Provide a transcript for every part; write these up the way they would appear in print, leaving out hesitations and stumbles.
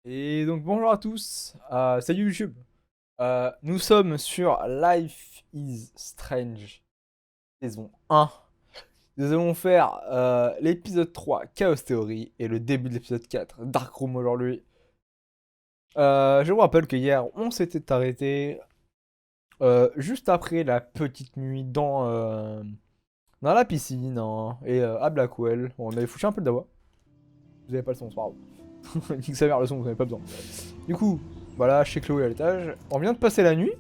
Et donc bonjour à tous, salut YouTube. Nous sommes sur Life is Strange, saison 1. Nous allons faire l'épisode 3, Chaos Theory, et le début de l'épisode 4, Dark Room aujourd'hui. Je vous rappelle que hier, on s'était arrêté juste après la petite nuit dans la piscine hein, et à Blackwell. Bon, on avait foutu un peu de dawa. Vous avez pas le son, c'est pas grave. Nique sa mère le son, vous en avez pas besoin. Du coup, voilà, chez Chloé à l'étage. On vient de passer la nuit,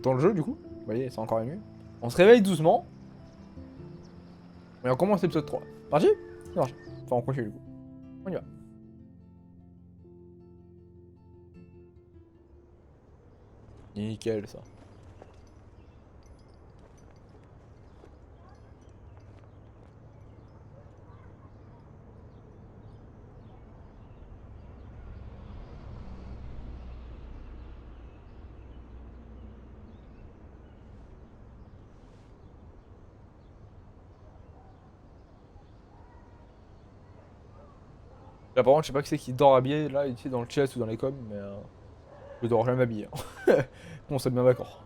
dans le jeu du coup. Vous voyez, c'est encore la nuit. On se réveille doucement. Et on commence l'épisode 3. Parti? C'est parti. Enfin, on continue du coup. On y va. Nickel ça. Là par contre, je sais pas qui c'est qui dort habillé là, ici dans le chat ou dans les coms, mais je dors jamais habillé. Hein. On s'est bien d'accord.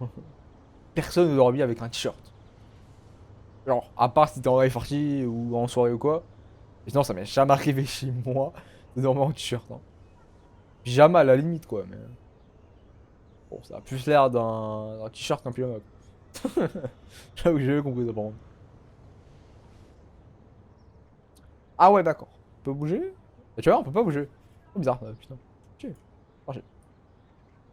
Personne ne dort habillé avec un t-shirt. Genre, à part si t'es en rave party ou en soirée ou quoi. Mais sinon, ça m'est jamais arrivé chez moi de dormir en t-shirt. Hein. Pyjama à la limite quoi, mais. Bon, ça a plus l'air d'un t-shirt qu'un pyjama. J'avoue que j'ai compris ça par contre. Ah ouais, d'accord. On peut bouger? Et tu vois, on peut pas bouger. C'est bizarre, putain. Ok, parti.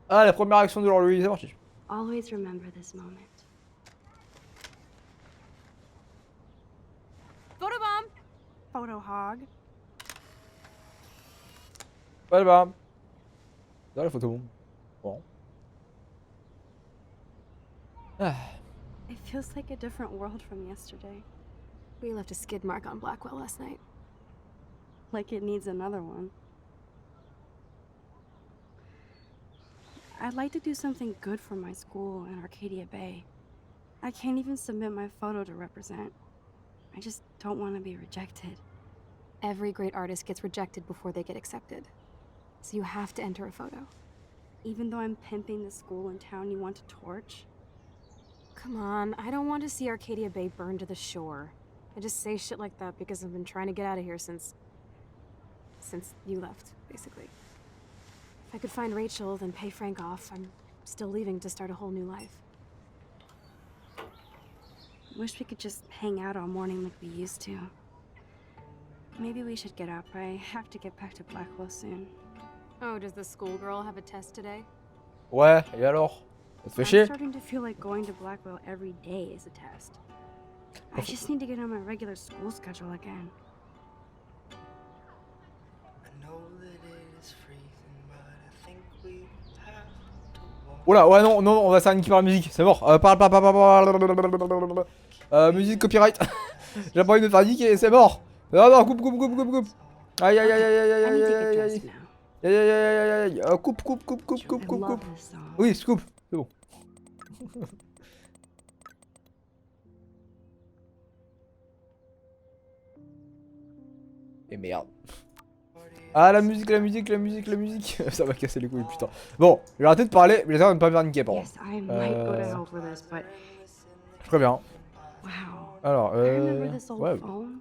Ah, la première action de l'Orlouis, c'est parti. Always remember this moment. Photobomb! Photo hog. Ouais, bah. Là, la photo bombe. Bon. Ah. It feels like a different world from yesterday. We left a skid mark on Blackwell last night. Like it needs another one. I'd like to do something good for my school in Arcadia Bay. I can't even submit my photo to represent. I just don't want to be rejected. Every great artist gets rejected before they get accepted. So you have to enter a photo. Even though I'm pimping the school in town you want to torch? Come on, I don't want to see Arcadia Bay burned to the shore. I just say shit like that because I've been trying to get out of here since you left, basically. If I could find Rachel, then pay Frank off, I'm still leaving to start a whole new life. Wish we could just hang out all morning like we used to. Maybe we should get up. I have to get back to Blackwell soon. Oh, does the schoolgirl have a test today? Ouais, et alors? Ça te fait I'm chier? starting to feel like going to Blackwell every day is a test. I just need to get on my regular school schedule again. Oula, ouais, non, non, on va s'arrêter par la musique, c'est mort. Musique copyright. J'ai pas envie de faire niquer, c'est mort. Non, non, coupe, coupe, coupe, coupe, coupe. Aïe, aïe, aïe, aïe, aïe, I aïe, need to aïe, get aïe, dressed aïe. now. Aïe, aïe, aïe, aïe, aïe, aïe. Coupe, coupe, coupe, coupe, coupe, I coupe, love coupe. this song. Oui, coupe, c'est bon. Et merde. Ah, la musique, la musique, la musique, la musique. Ça va casser les couilles, putain. Bon, je vais arrêter de parler, mais j'essaie de ne pas me faire niquer, par contre. Yes, I might go to hell for this, but Je préviens. wow. Alors, I remember this old ouais. phone.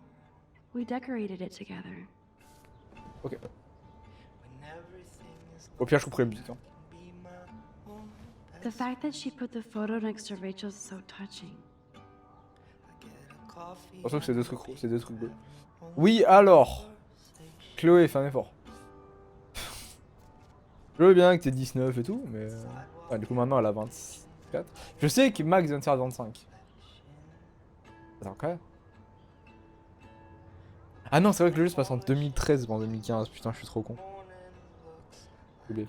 We decorated it together. Ok. Au pire, je couperai la musique. Hein. The fact that she put the photo next to Rachel's is so touching. Attention que c'est deux trucs bleus. Oui, alors. Chloé, fais un effort. Je veux bien que t'aies 19 et tout, mais. Ouais, du coup, maintenant elle a 24. Je sais que Max vient de faire 25. Attends, quoi? Ah non, c'est vrai que le jeu se passe en 2013 ou en 2015. Putain, je suis trop con. Désolé.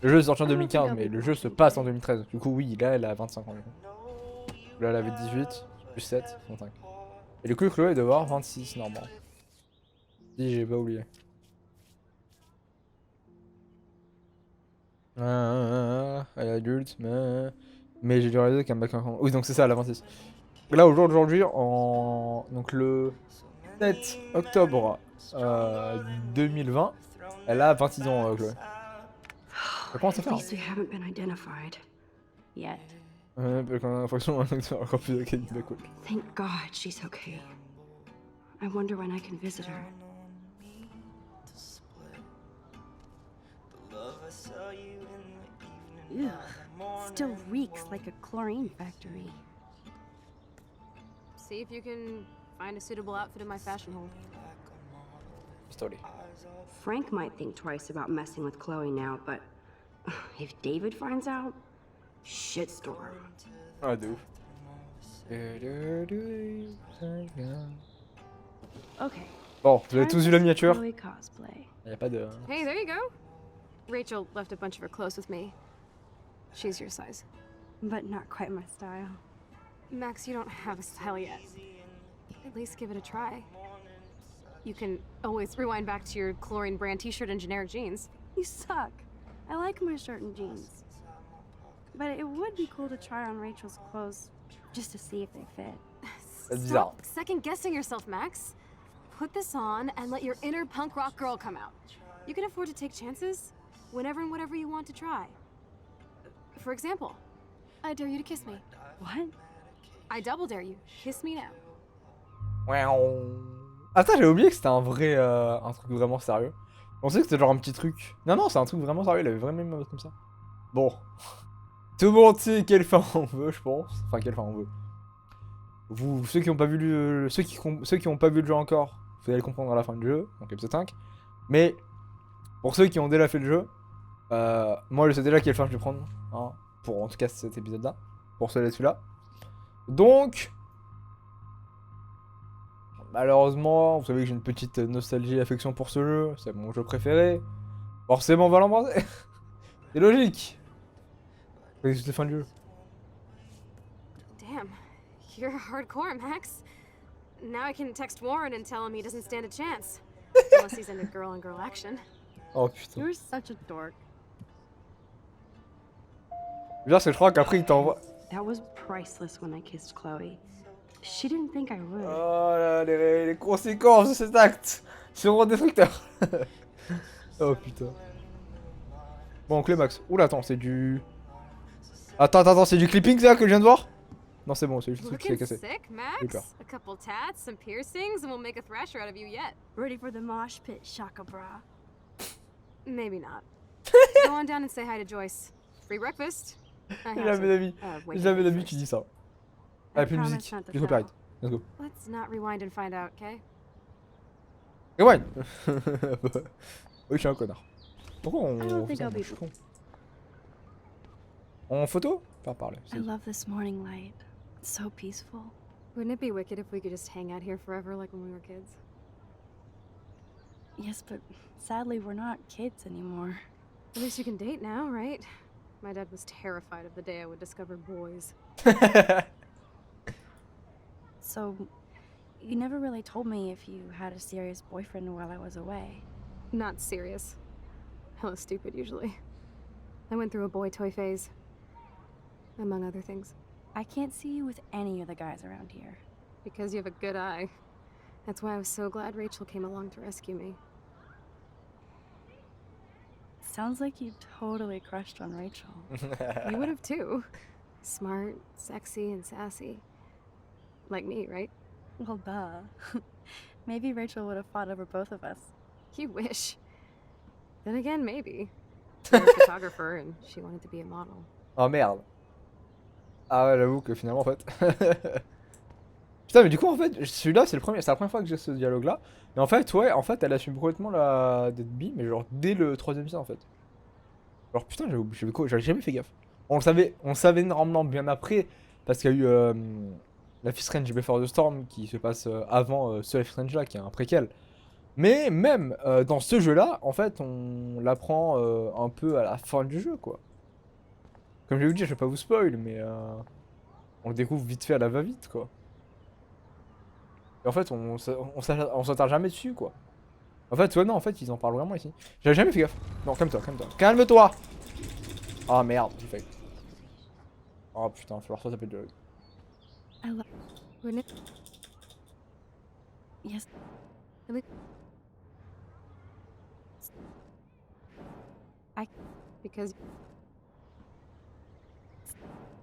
Le jeu est sorti en 2015, mais le jeu se passe en 2013. Du coup, oui, là, elle a 25 ans. Du coup. Là, elle avait 18, plus 7, 25. Et du coup, Chloé elle doit avoir 26, normalement. Si, j'ai pas oublié. Elle est adulte, mais j'ai dû réaliser qu'un bac en... Oui, donc c'est ça, elle a 26. Et là, aujourd'hui, donc le 7 octobre 2020, Elle a 26 ans, Chloé. Ça commence à At faire. least we haven't been identified. Yet. Quand on a l'impression encore plus de qualité de cool. Thank God she's okay. I wonder when I can visit her. Ugh, still reeks like a chlorine factory. See if you can find a suitable outfit in my fashion hold. Story. Frank might think twice about messing with Chloe now, but if David finds out, shitstorm. Ah, de ouf. Okay. Bon, vous avez time tous vu for la some miniature? Chloe cosplay. Y'a pas de... Hey, there you go. Rachel left a bunch of her clothes with me. She's your size. But not quite my style. Max, you don't have a style yet. At least give it a try. You can always rewind back to your chlorine brand t-shirt and generic jeans. You suck. I like my shirt and jeans. But it would be cool to try on Rachel's clothes just to see if they fit. C'est bizarre. Stop second-guessing yourself, Max. Put this on and let your inner punk rock girl come out. You can afford to take chances whenever and whatever you want to try. For example, I dare you to kiss me. What? I double dare you. Kiss me now. Attends, j'avais oublié que c'était un vrai... un truc vraiment sérieux. Je pensais que c'était genre un petit truc. Non, non, c'est un truc vraiment sérieux, il avait vraiment une comme ça. Bon. Tout le monde sait quelle fin on veut, je pense. Enfin, quelle fin on veut. Vous, ceux qui n'ont pas vu le... Ceux qui ont pas vu le jeu encore, vous allez le comprendre à la fin du jeu, donc épisode 5. Mais, pour ceux qui ont déjà fait le jeu, moi je sais déjà quelle fin je vais prendre. Hein, pour en tout cas cet épisode-là. Pour celui-là. Donc... Malheureusement, vous savez que j'ai une petite nostalgie et affection pour ce jeu, c'est mon jeu préféré. Forcément, on va l'embrasser. C'est logique. C'est juste la fin du jeu. Damn, you're hardcore, Max. Now I can text Warren and tell him he doesn't stand a chance. Unless he's into girl-on-girl action. Oh putain. You're such a dork. Bizarre, c'est que je crois qu'après il t'envoie... That was priceless when I kissed Chloe. She didn't think I would. Oh là, les conséquences de cet acte seront destructeurs. Oh putain. Bon, Clémax. Oula, attends, c'est du... Attends, c'est du clipping ça que je viens de voir? Non, c'est bon, c'est juste le truc qui s'est Looking cassé. sick, J'ai peur. Max? A couple tats, some piercings, and we'll make a thrasher out of you yet. Ready for the mosh pit, Shaka Bra. Maybe not. Go on down and say hi to Joyce. Free breakfast. I have Jamais to, d'avis. wake Jamais up d'avis, first. tu dis ça. I Ah, plus de promise musique. not to Plus de copyright. tell. Let's go. Let's not rewind and find out, okay? Rewind. Oui, je suis un connard. Pourquoi on... I don't fait think ça, I'll moi, be- je suis con. En photo? Pas parler. I love this morning light. It's so peaceful. Wouldn't it be wicked if we could just hang out here forever like when we were kids? Yes, but sadly we're not kids anymore. At least you can date now, right? My dad was terrified of the day I would discover boys. So, you never really told me if you had a serious boyfriend while I was away. Not serious. Hella stupid, usually. I went through a boy toy phase. Among other things. I can't see you with any of the guys around here. Because you have a good eye. That's why I was so glad Rachel came along to rescue me. Sounds like you totally crushed on Rachel. You would have too. Smart, sexy, and sassy. Like me, right? Well, duh. Maybe Rachel would have fought over both of us. You wish. Then again, maybe. I'm a photographer and she wanted to be a model. Oh merde. Ah ouais, j'avoue que finalement en fait. Putain, mais du coup en fait, celui-là c'est la première fois que j'ai ce dialogue là. Mais en fait, ouais, elle assume complètement la d'être bi, mais genre dès le 3ème épisode en fait. Alors putain, j'avais jamais fait gaffe. On savait énormément bien après, parce qu'il y a eu Life is Strange Before the Storm qui se passe avant ce Life is Strange là, qui est un préquel. Mais même dans ce jeu là, en fait, on l'apprend un peu à la fin du jeu quoi. Comme je vais vous dire, je vais pas vous spoil, mais on le découvre vite fait à la va-vite quoi. Et en fait, on s'attarde jamais dessus quoi. En fait, ouais, non, en fait, ils en parlent vraiment ici. J'avais jamais fait gaffe. Non, calme-toi, calme-toi. Calme-toi! Ah merde, j'ai fait. Oh putain, il va falloir ça taper de dialogue. I love. Wouldn't it? Yes. because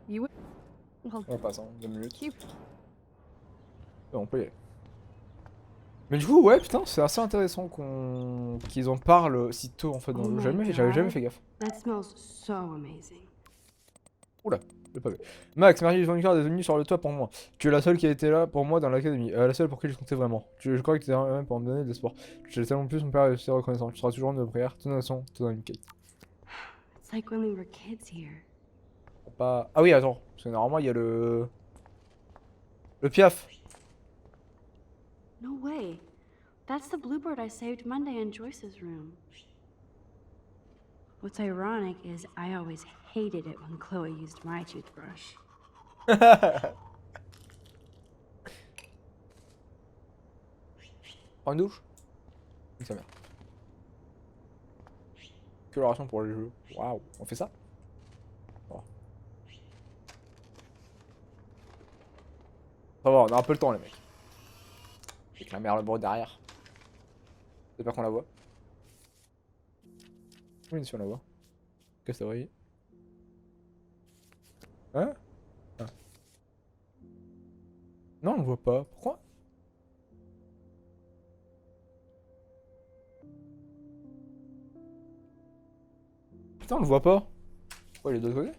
you would. Well, On passe, hein, 2 minutes. you. On peut y aller. Mais du coup, ouais, putain, c'est assez intéressant qu'ils en parlent si tôt en fait dans Oh le jeu. my J'avais jamais God. fait gaffe. That smells so amazing. Oula, le pavé. Max, merci du cœur des venus sur le toit pour moi. Tu es la seule qui a été là pour moi dans l'académie. La seule pour qui je comptais vraiment. Je crois que tu es même pour me donner de l'espoir. Je l'ai tellement plus, mon père est aussi reconnaissant. Tu seras toujours une de prière, ton innocent, ton ami Kate. It's like when we were kids here. Pas... Ah oui, attends, parce que normalement il y a le piaf. No way. That's the bluebird I saved Monday in Joyce's room. What's ironic is I always hated it when Chloe used my toothbrush. Prends une douche. Ça merde. Coloration pour les jeux. Waouh, on fait ça? Oh. Ça va, on a un peu le temps les mecs. Avec la merde derrière. J'espère qu'on la voit. Oui, si on la voit. Qu'est-ce que ça voyait? Hein? Ah. Non, on le voit pas. Pourquoi? Putain, on le voit pas. Pourquoi il est de l'autre côté?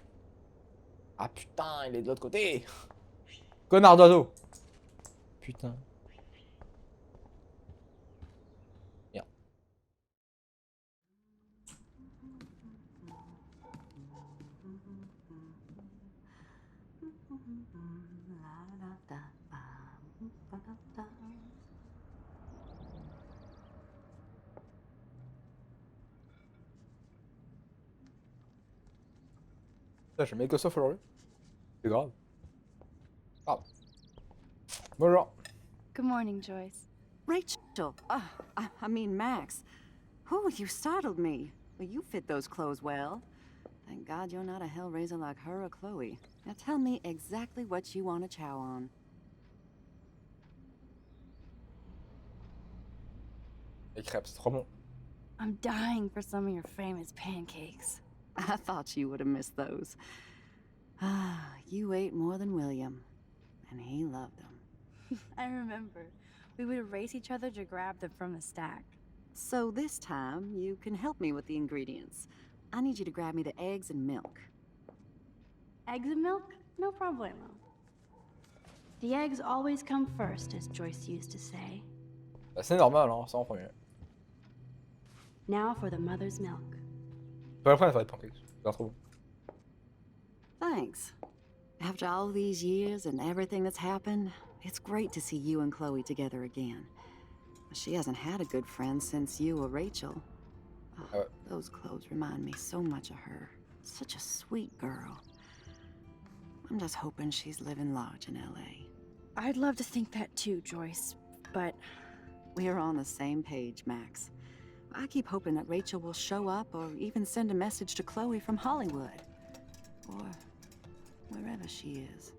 Ah putain, il est de l'autre côté. Connard d'oiseau. Putain. Merde. Putain, j'ai Microsoft aujourd'hui. C'est grave. Ah. Bonjour. Good morning, Joyce. Rachel, I mean Max. Oh, you startled me. Well, you fit those clothes well. Thank God you're not a hellraiser like her or Chloe. Now tell me exactly what you want to chow on. Les crêpes, c'est trop bon. I'm dying for some of your famous pancakes. I thought you would have missed those. Ah, you ate more than William, and he loved them. I remember. We would race each other to grab them from the stack. So this time, you can help me with the ingredients. I need you to grab me the eggs and milk. Eggs and milk? No problemo. The eggs always come first, as Joyce used to say. Bah, c'est normal, hein, ça en premier. Now for the mother's milk. Pas la première fois de pancakes. C'est trop bon. Thanks. After all these years and everything that's happened, it's great to see you and Chloe together again. She hasn't had a good friend since you or Rachel. Oh, those clothes remind me so much of her. Such a sweet girl. I'm just hoping she's living large in LA. I'd love to think that too, Joyce, but... We're on the same page, Max. I keep hoping that Rachel will show up or even send a message to Chloe from Hollywood. Or wherever she is.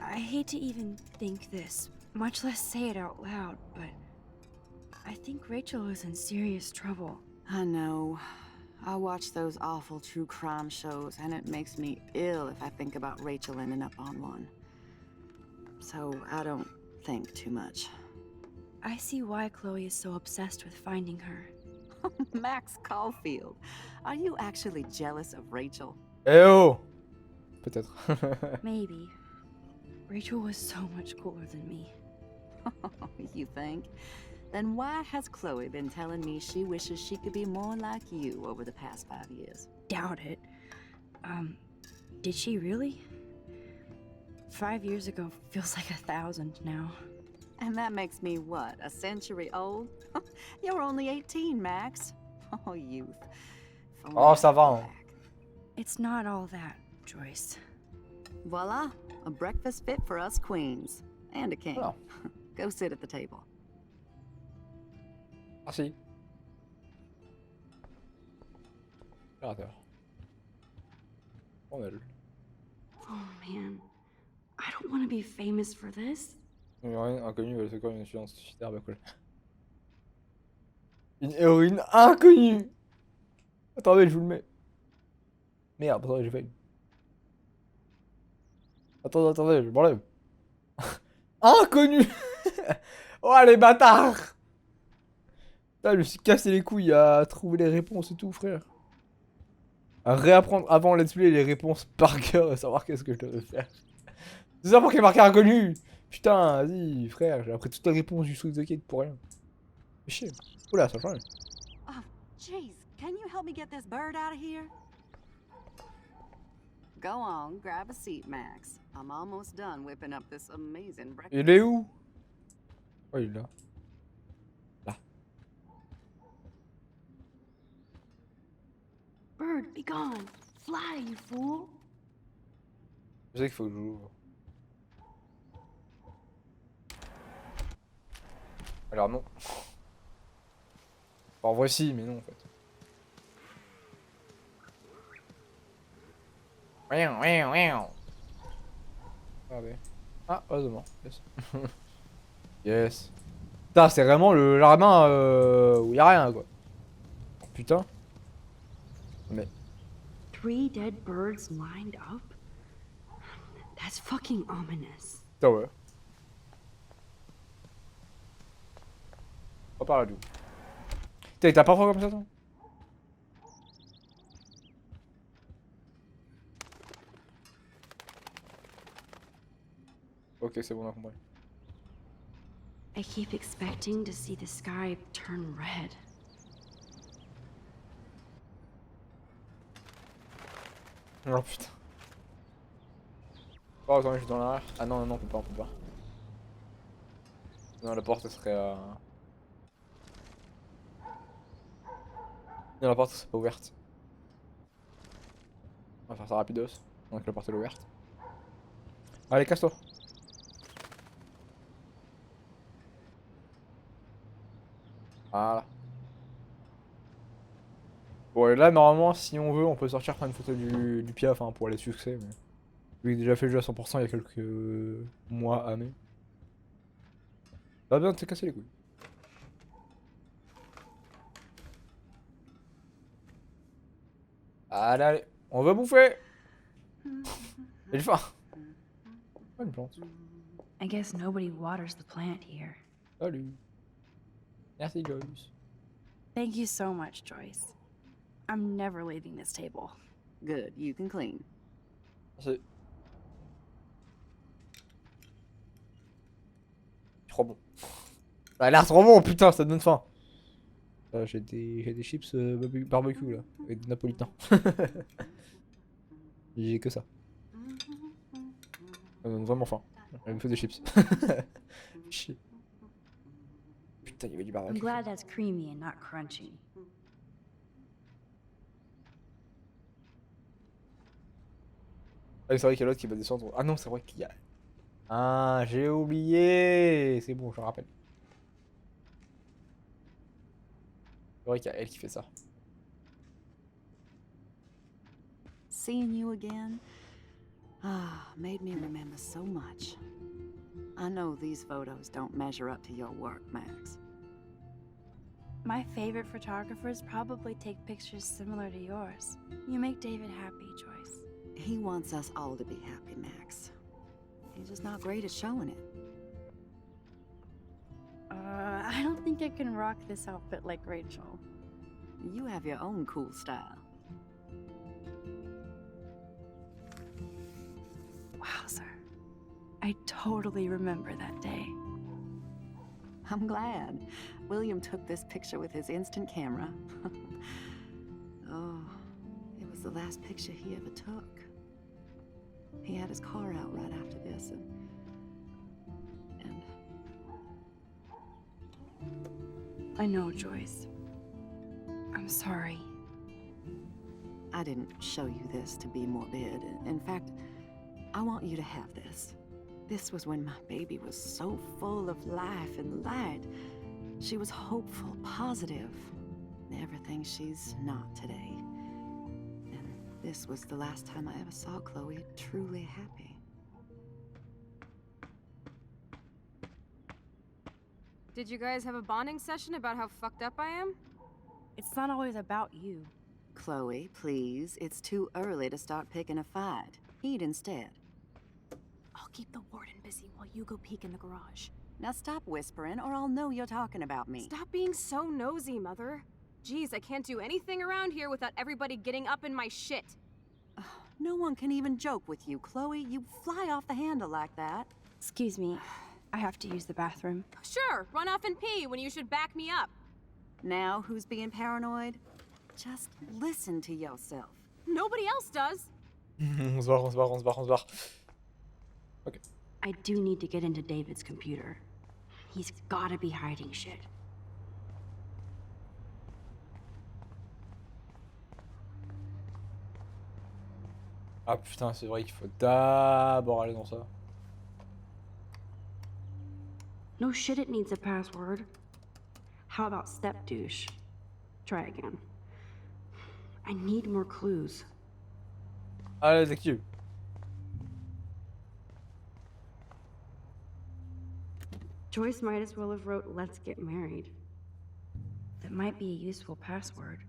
I hate to even think this, much less say it out loud, but... I think Rachel is in serious trouble. I know. I watch those awful true crime shows, and it makes me ill if I think about Rachel ending up on one. So I don't think too much. I see why Chloe is so obsessed with finding her. Max Caulfield, are you actually jealous of Rachel? Eh oh! Peut-être. Maybe. Rachel was so much cooler than me. You think? Then why has Chloe been telling me she wishes she could be more like you over the past 5 years? Doubt it. Did she really? 5 years ago feels like 1,000 now. And that makes me what, a century old? You're only 18, Max. Oh, youth. Oh, ça va, hein. It's not all that, Joyce. Voila, a breakfast fit for us queens. And a king. Oh. Go sit at the table. Merci. Opérateur. On a lu. Oh man, I don't want to be famous for this. Une héroïne inconnue, elle secoue une étudiante suicidaire, bah cool. Une héroïne inconnue! Attendez, je vous le mets. Merde, attendez, j'ai failli. Attendez, je m'enlève. Inconnu! Oh les bâtards! Putain, je me suis cassé les couilles à trouver les réponses et tout, frère. À réapprendre avant let's play les réponses par cœur et savoir qu'est-ce que je devais faire. C'est ça pour qu'il y ait marqué inconnu! Putain, vas-y, frère, j'ai appris toutes les réponses du Souris de Kate pour rien. Fais chier. Oula, ça change. Oh, jeez. Can you help me get this bird out of here? Go on, grab a seat, Max. I'm almost done whipping up this amazing breakfast. Il est où? Oh, il est là. Là. Bird, be gone. Fly, you fool. Je sais qu'il faut que je l'ouvre. Alors non. En vrai si, mais non en fait. Ah ouais. Ah, heureusement. Yes. Yes. Putain, c'est vraiment le jardin où y a rien quoi. Oh, putain. Mais. 3 dead birds lined up? That's fucking ominous. Putain ouais. On par là du coup. Putain, t'as pas froid comme ça toi? Ok, c'est bon, on a compris. I keep expecting to see the sky turn red. Oh putain. Oh attends, je suis dans l'arrière. Ah non, non, on peut pas. Non, la porte serait... Non, la porte serait pas ouverte. On va faire ça rapidos. Donc la porte est ouverte. Allez, casse-toi. Voilà. Bon, et là, normalement, si on veut, on peut sortir prendre une photo du piaf hein, pour les succès. Mais... Vu que j'ai déjà fait le jeu à 100% il y a quelques mois, années. Va bien te casser les couilles. Allez, on va bouffer. J'ai faim. Oh, une plante. I guess nobody waters the plant here. Salut. Merci, Joyce. Thank you so much, Joyce. I'm never leaving this table. Good, you can clean. Merci. Trop bon. Ça a l'air trop bon, putain, ça donne faim. J'ai des chips barbecue là, avec des napolitains. J'ai que ça. Ça donne vraiment faim. Il me faut des chips. Chier. Putain, il y avait du I'm barbecue. glad that's creamy and not crunchy. Ah, c'est vrai qu'il y a l'autre qui va descendre. Ah non, c'est vrai qu'il y a. Ah, j'ai oublié. C'est bon, je me rappelle. C'est vrai qu'il y a elle qui fait ça. Seeing you again, made me remember so much. I know these photos don't measure up to your work, Max. My favorite photographers probably take pictures similar to yours. You make David happy, Joyce. He wants us all to be happy, Max. He's just not great at showing it. I don't think I can rock this outfit like Rachel. You have your own cool style. Wowzer. I totally remember that day. I'm glad. William took this picture with his instant camera. Oh, it was the last picture he ever took. He had his car out right after this, and I know, Joyce. I'm sorry. I didn't show you this to be morbid. In fact, I want you to have this. This was when my baby was so full of life and light. She was hopeful, positive, everything she's not today. And this was the last time I ever saw Chloe truly happy. Did you guys have a bonding session about how fucked up I am? It's not always about you. Chloe, please. It's too early to start picking a fight. Eat instead. I'll keep the warden busy while you go peek in the garage. Now stop whispering or I'll know you're talking about me. Stop being so nosy, Mother. Jeez, I can't do anything around here without everybody getting up in my shit. No one can even joke with you, Chloe. You fly off the handle like that. Excuse me. I have to use the bathroom. Sure, run off and pee when you should back me up. Now who's being paranoid? Just listen to yourself. Nobody else does. On se barre, on se barre, on se barre, on se barre. Ok. I do need to get into David's computer. He's gotta be hiding shit. Ah putain, c'est vrai qu'il faut d'abord aller dans ça. No shit, it needs a password. How about step douche? Try again. I need more clues. Allez, détective. Joyce might as well have wrote "Let's get married." That might be a useful password.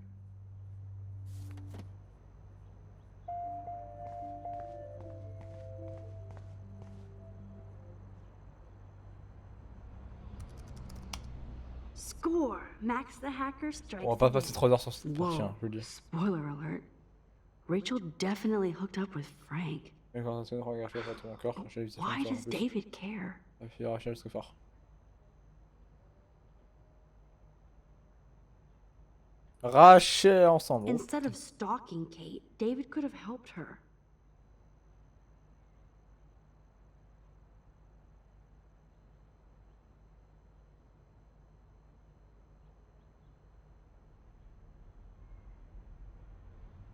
Score! Max the hacker strikes. On va pas passer 3 heures sur cette partie, Whoa. je veux dire. Spoiler alert. Rachel definitely hooked up with Frank. Why Why does David care? HyPeRXKo. Rachel ensemble. Instead of stalking Kate, David could have helped her.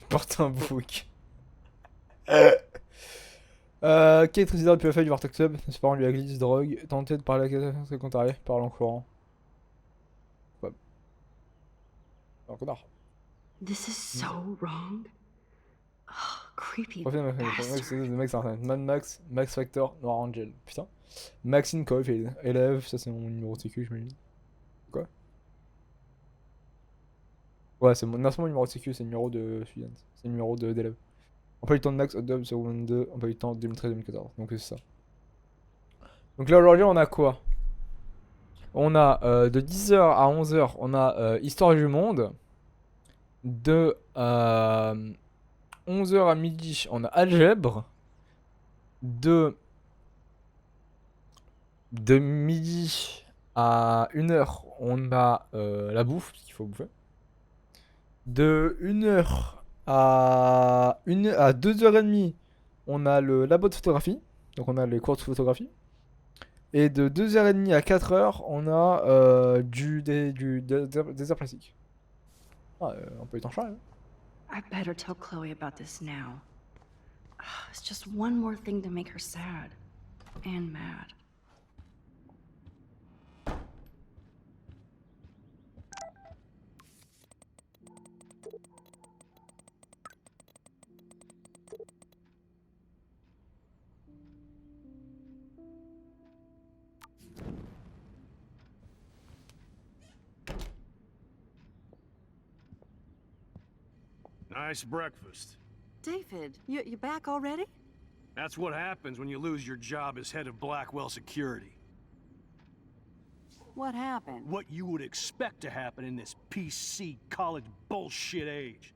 Porte un bouc. Kate résident depuis la feuille du Vortex Club. Ses parents lui glissent drogue. Tenté de parler à la contrarié. Parle en courant. Ouais. Un connard. This is so wrong. Oh, creepy Profil de Max Internet. Mad Max, Max Factor, Noir Angel. Putain. Maxine Cofield. Élève, ça c'est mon numéro de sécu, je m'imagine. Quoi? Ouais, c'est mon numéro de sécu, c'est le numéro de student. C'est le numéro d'élève. Emploi du temps de Max, Hot 02, emploi du temps 2013-2014. Donc c'est ça. Donc là aujourd'hui on a quoi? On a de 10h à 11h, on a Histoire du monde. De 11h à midi, on a Algèbre. De midi à 1h, on a la bouffe, parce qu'il faut bouffer. De 1h à 2h30, on a le labo de photographie. Donc on a les cours de photographie. Et de 2h30 à 4h, on a des arts plastiques. Ah, on peut y t'en hein. I better tell Chloe about this now. It's just one more thing to make her sad. And mad. Nice breakfast. David, you back already? That's what happens when you lose your job as head of Blackwell Security. What happened? What you would expect to happen in this PC college bullshit age.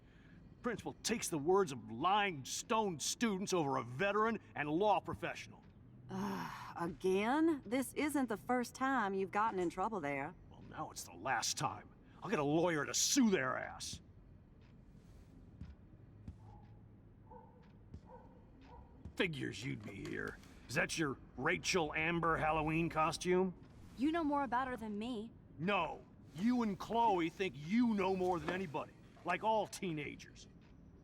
Principal takes the words of lying stoned students over a veteran and law professional. Again? This isn't the first time you've gotten in trouble there. Well, now it's the last time. I'll get a lawyer to sue their ass. Figures you'd be here. Is that your Rachel Amber Halloween costume? You know more about her than me. No. You and Chloe think you know more than anybody. Like all teenagers.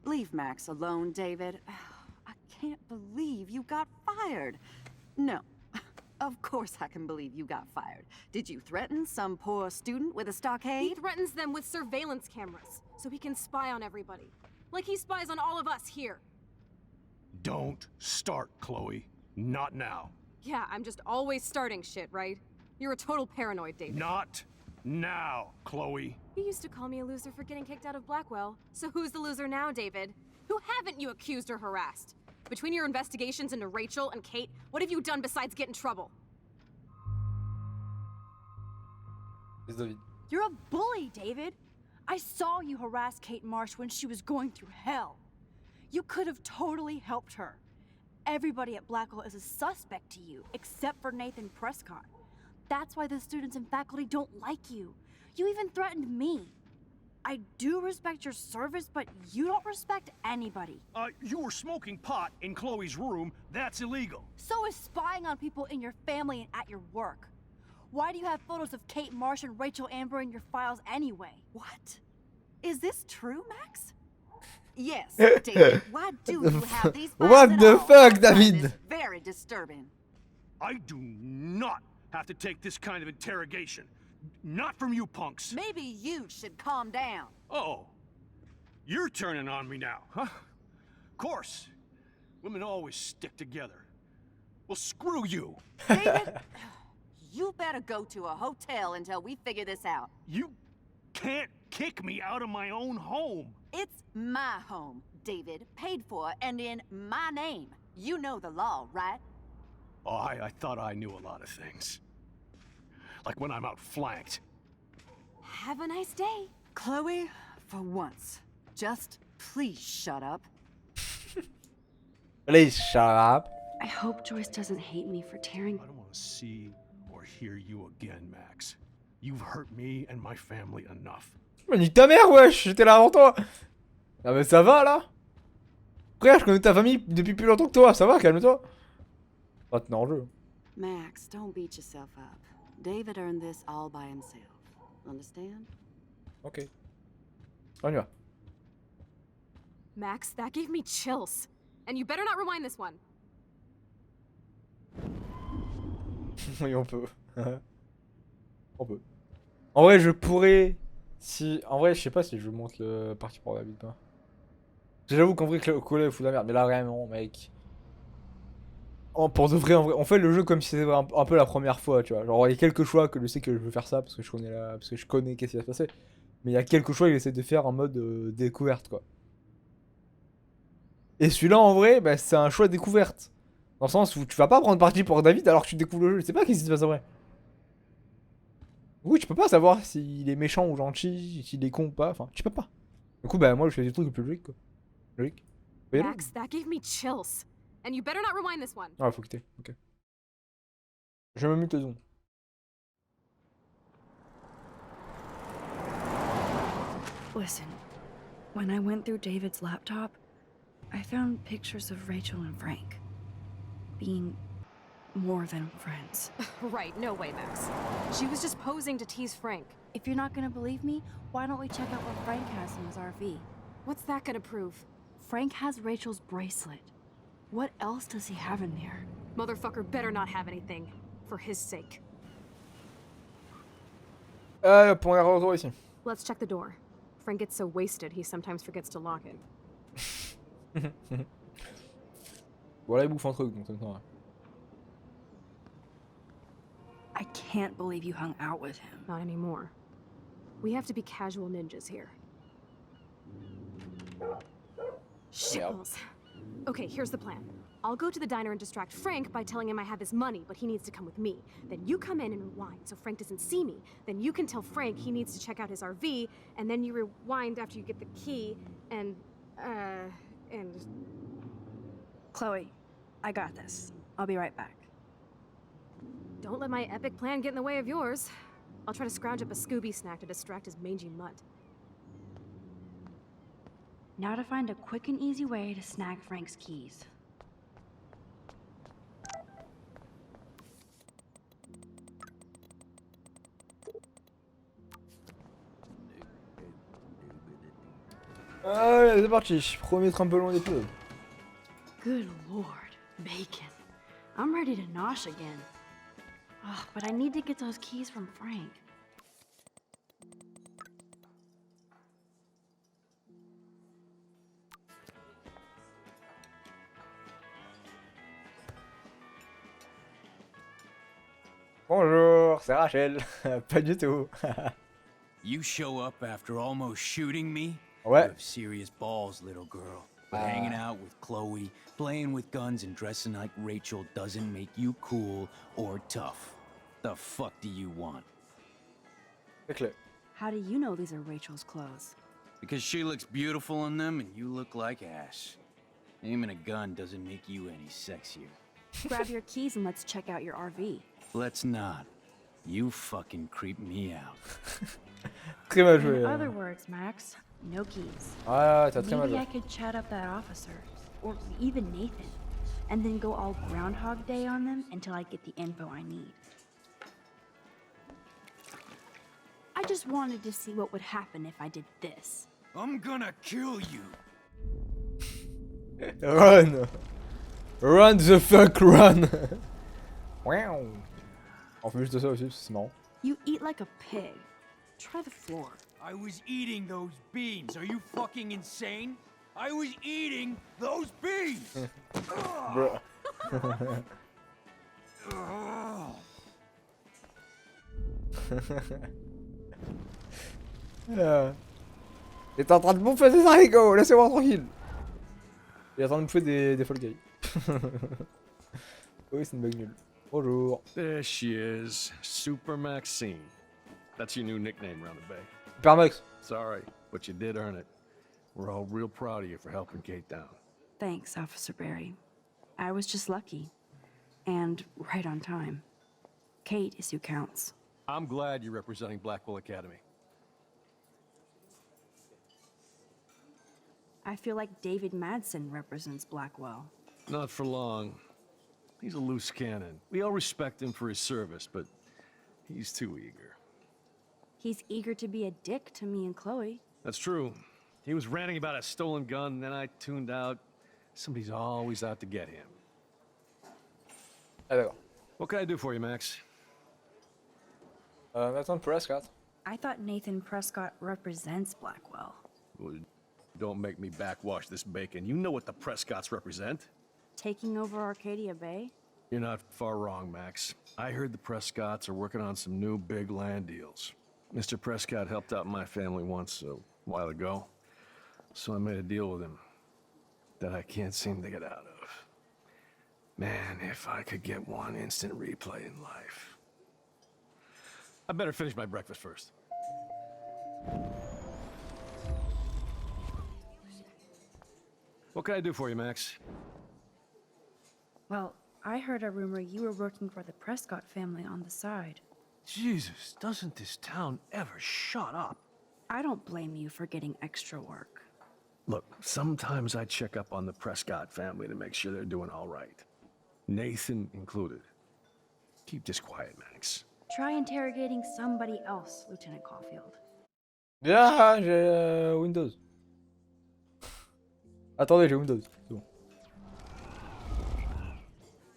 Leave Max alone, David. I can't believe you got fired. No. Of course I can believe you got fired. Did you threaten some poor student with a stockade? He threatens them with surveillance cameras, so he can spy on everybody. Like he spies on all of us here. Don't start, Chloe. Not now. Yeah, I'm just always starting shit, right? You're a total paranoid, David. Not now, Chloe. You used to call me a loser for getting kicked out of Blackwell. So who's the loser now, David? Who haven't you accused or harassed? Between your investigations into Rachel and Kate, what have you done besides get in trouble? It's David. You're a bully, David. I saw you harass Kate Marsh when she was going through hell. You could have totally helped her. Everybody at Blackwell is a suspect to you, except for Nathan Prescott. That's why the students and faculty don't like you. You even threatened me. I do respect your service, but you don't respect anybody. You were smoking pot in Chloe's room. That's illegal. So is spying on people in your family and at your work. Why do you have photos of Kate Marsh and Rachel Amber in your files anyway? What? Is this true, Max? Yes, David. Why do you have these files What at the all? fuck, I find David? this very disturbing. I do not have to take this kind of interrogation. Not from you punks. Maybe you should calm down. Oh, you're turning on me now, huh? Of course. Women always stick together. Well, screw you. David, you better go to a hotel until we figure this out. You can't kick me out of my own home. It's my home, David, paid for and in my name. You know the law, right? Oh, I thought I knew a lot of things. Like when I'm outflanked. Have a nice day. Chloe, for once, just please shut up. Please shut up. I hope Joyce doesn't hate me for tearing. I don't want to see or hear you again, Max. You've hurt me and my family enough. Mais nique ta mère, wesh, j'étais là avant toi. Ah mais ça va là. Frère, je connais ta famille depuis plus longtemps que toi, ça va, calme-toi. Pas tenir en jeu. Max, don't beat yourself up. David earned this all by himself. Understand? Ok. On y va. Max, that gave me chills. And you better not rewind this one. Oui, on peut. On peut. En vrai, je pourrais. Si. En vrai, je sais pas si je monte le parti pour David pas. J'avoue qu'en vrai, Coller fout de la merde. Mais là, vraiment, mec. Pour de vrai, en vrai, on fait le jeu comme si c'était un peu la première fois, tu vois. Genre, il y a quelques choix que je sais que je veux faire ça parce que je connais parce que je connais qu'est-ce qui va se passer. Mais il y a quelques choix qu'il essaie de faire en mode découverte, quoi. Et celui-là, en vrai, bah, c'est un choix découverte. Dans le sens où tu vas pas prendre parti pour David alors que tu découvres le jeu. Je sais pas qu'est-ce qui se passe en vrai. Oui, tu peux pas savoir s'il est méchant ou gentil, s'il est con ou pas. Enfin, tu peux pas. Du coup, bah, moi, je fais des trucs le plus logique, quoi. Logique. Voyez là. Max, that gave me chills. And you better not rewind this one. Ah, faut quitter. Ok. Je me mute le zoom. Listen, when I went through David's laptop, I found pictures of Rachel and Frank being more than friends. Right, no way, Max. She was just posing to tease Frank. If you're not gonna believe me, why don't we check out what Frank has in his RV? What's that gonna prove? Frank has Rachel's bracelet. What else does he have in there? Motherfucker better not have anything. For his sake. Pour les retour ici. Let's check the door. Frank gets so wasted, he sometimes forgets to lock it. Voilà, il bouffe un truc, donc ça me semble. I can't believe you hung out with him. Not anymore. We have to be casual ninjas here. Shitballs. Okay, here's the plan. I'll go to the diner and distract Frank by telling him I have his money, but he needs to come with me. Then you come in and rewind so Frank doesn't see me. Then you can tell Frank he needs to check out his RV, and then you rewind after you get the key, and Chloe, I got this. I'll be right back. don't let my epic plan get in the way of yours. I'll try to scrounge up a Scooby snack to distract his mangy mutt. Now to find a quick and easy way to snag Frank's keys. Allez, c'est parti. Premier train un peu long d'épisode. Good lord, bacon. I'm ready to nosh again. Ugh, but I need to get those keys from Frank. Bonjour, c'est Rachel. Pas du tout. You show up after almost shooting me? Ouais. You have serious balls, little girl. But hanging out with Chloe, playing with guns and dressing like Rachel doesn't make you cool or tough. The fuck do you want? C'est clair. How do you know these are Rachel's clothes? Because she looks beautiful in them and you look like ass. Aiming a gun doesn't make you any sexier. Grab your keys and let's check out your RV. Let's not. You fucking creep me out. Très mal joué. In other words, Max, no keys. Ouais, t'as très mal Maybe joué. I could chat up that officer, or even Nathan, and then go all Groundhog Day on them until I get the info I need. I just wanted to see what would happen if I did this. I'm gonna kill you. Run! Run the fuck run! Wow. En plus de ça aussi, c'est marrant. You eat like a pig. Try the floor. I was eating those beans. Are you fucking insane? I was eating those beans! Bruh. Il est en train de bouffer des haricots, laissez-moi tranquille. Il est en train de bouffer des Fall Guys. Oui, c'est une blague nulle. Bonjour. There she is, Super Maxine. That's your new nickname around the bay. Super Max. Sorry, but you did earn it. We're all real proud of you for helping Kate down. Thanks, Officer Barry. I was just lucky. And right on time. Kate is who counts. I'm glad you're representing Blackwell Academy. I feel like David Madsen represents Blackwell. Not for long. He's a loose cannon. We all respect him for his service, but he's too eager. He's eager to be a dick to me and Chloe. That's true. He was ranting about a stolen gun, and then I tuned out. Somebody's always out to get him. Ah d'accord. What can I do for you, Max? Nathan Prescott. I thought Nathan Prescott represents Blackwell. Well, don't make me backwash this bacon. You know what the Prescotts represent. Taking over Arcadia Bay? You're not far wrong, Max. I heard the Prescotts are working on some new big land deals. Mr. Prescott helped out my family once a while ago, so I made a deal with him that I can't seem to get out of. Man, if I could get one instant replay in life. I better finish my breakfast first. What can I do for you, Max? Well, I heard a rumor you were working for the Prescott family on the side. Jesus, doesn't this town ever shut up? I don't blame you for getting extra work. Look, sometimes I check up on the Prescott family to make sure they're doing all right. Nathan included. Keep this quiet, Max. Try interrogating somebody else, Lieutenant Caulfield. Ah, j'ai Windows. Attendez, j'ai Windows. C'est bon.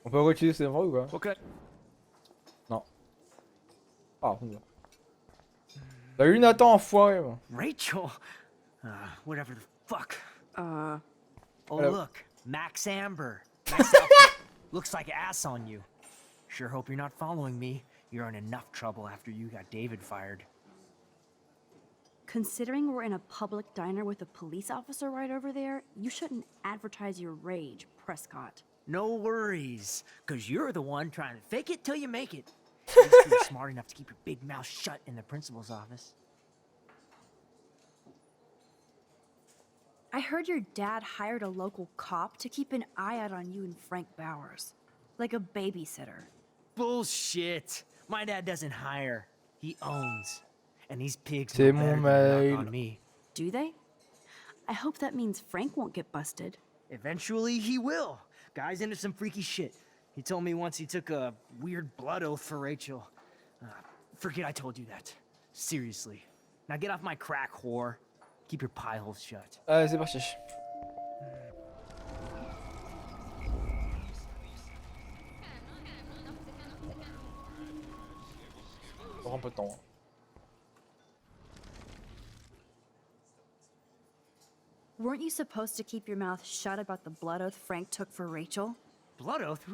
On peut réutiliser ces infos ou quoi? Okay. Non. Ah, on va. T'as eu Nathan, enfoiré, moi. Rachel? Whatever the fuck. Oh, Hello. look. Max Amber. Nice outfit. Looks like ass on you. Sure hope you're not following me. You're in enough trouble after you got David fired. Considering we're in a public diner with a police officer right over there, you shouldn't advertise your rage, Prescott. No worries, because you're the one trying to fake it till you make it. At least you're smart enough to keep your big mouth shut in the principal's office. I heard your dad hired a local cop to keep an eye out on you and Frank Bowers. Like a babysitter. Bullshit. My dad doesn't hire. He owns. And these pigs C'est know better mon than to knock mail. on me. Do they? I hope that means Frank won't get busted. Eventually he will. Guy's into some freaky shit. He told me once he took a weird blood oath for Rachel. Forget I told you that. Seriously. Now get off my crack, whore. Keep your pie holes shut. Allez, c'est parti. On prend un peu de temps. Weren't you supposed to keep your mouth shut about the blood oath Frank took for Rachel? Blood oath?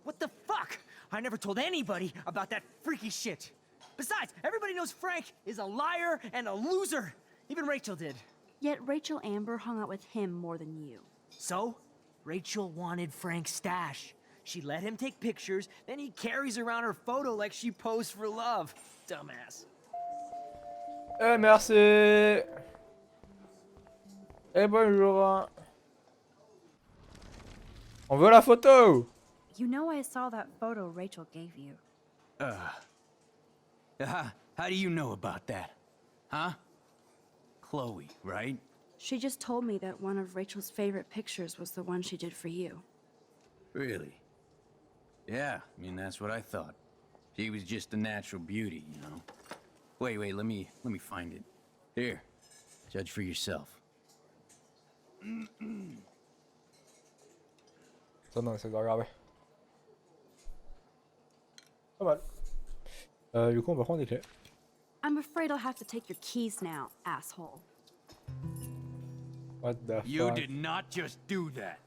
What the fuck? I never told anybody about that freaky shit. Besides, everybody knows Frank is a liar and a loser. Even Rachel did. Yet Rachel Amber hung out with him more than you. So, Rachel wanted Frank's stash. She let him take pictures, then he carries around her photo like she posed for love. Dumbass. Eh merci. Eh bonjour. On veut la photo. You know I saw that photo Rachel gave you. How do you know about that? Huh? Chloe, right? She just told me that one of Rachel's favorite pictures was the one she did for you. Really? Yeah, I mean, that's what I thought. She was just a natural beauty, you know? Wait, let me find it. Here, judge for yourself. Ça non, c'est grave. Pas mal. Du coup, on va prendre des clés. I'm afraid I'll have to take your keys now, asshole. What the You fuck? did not just do that.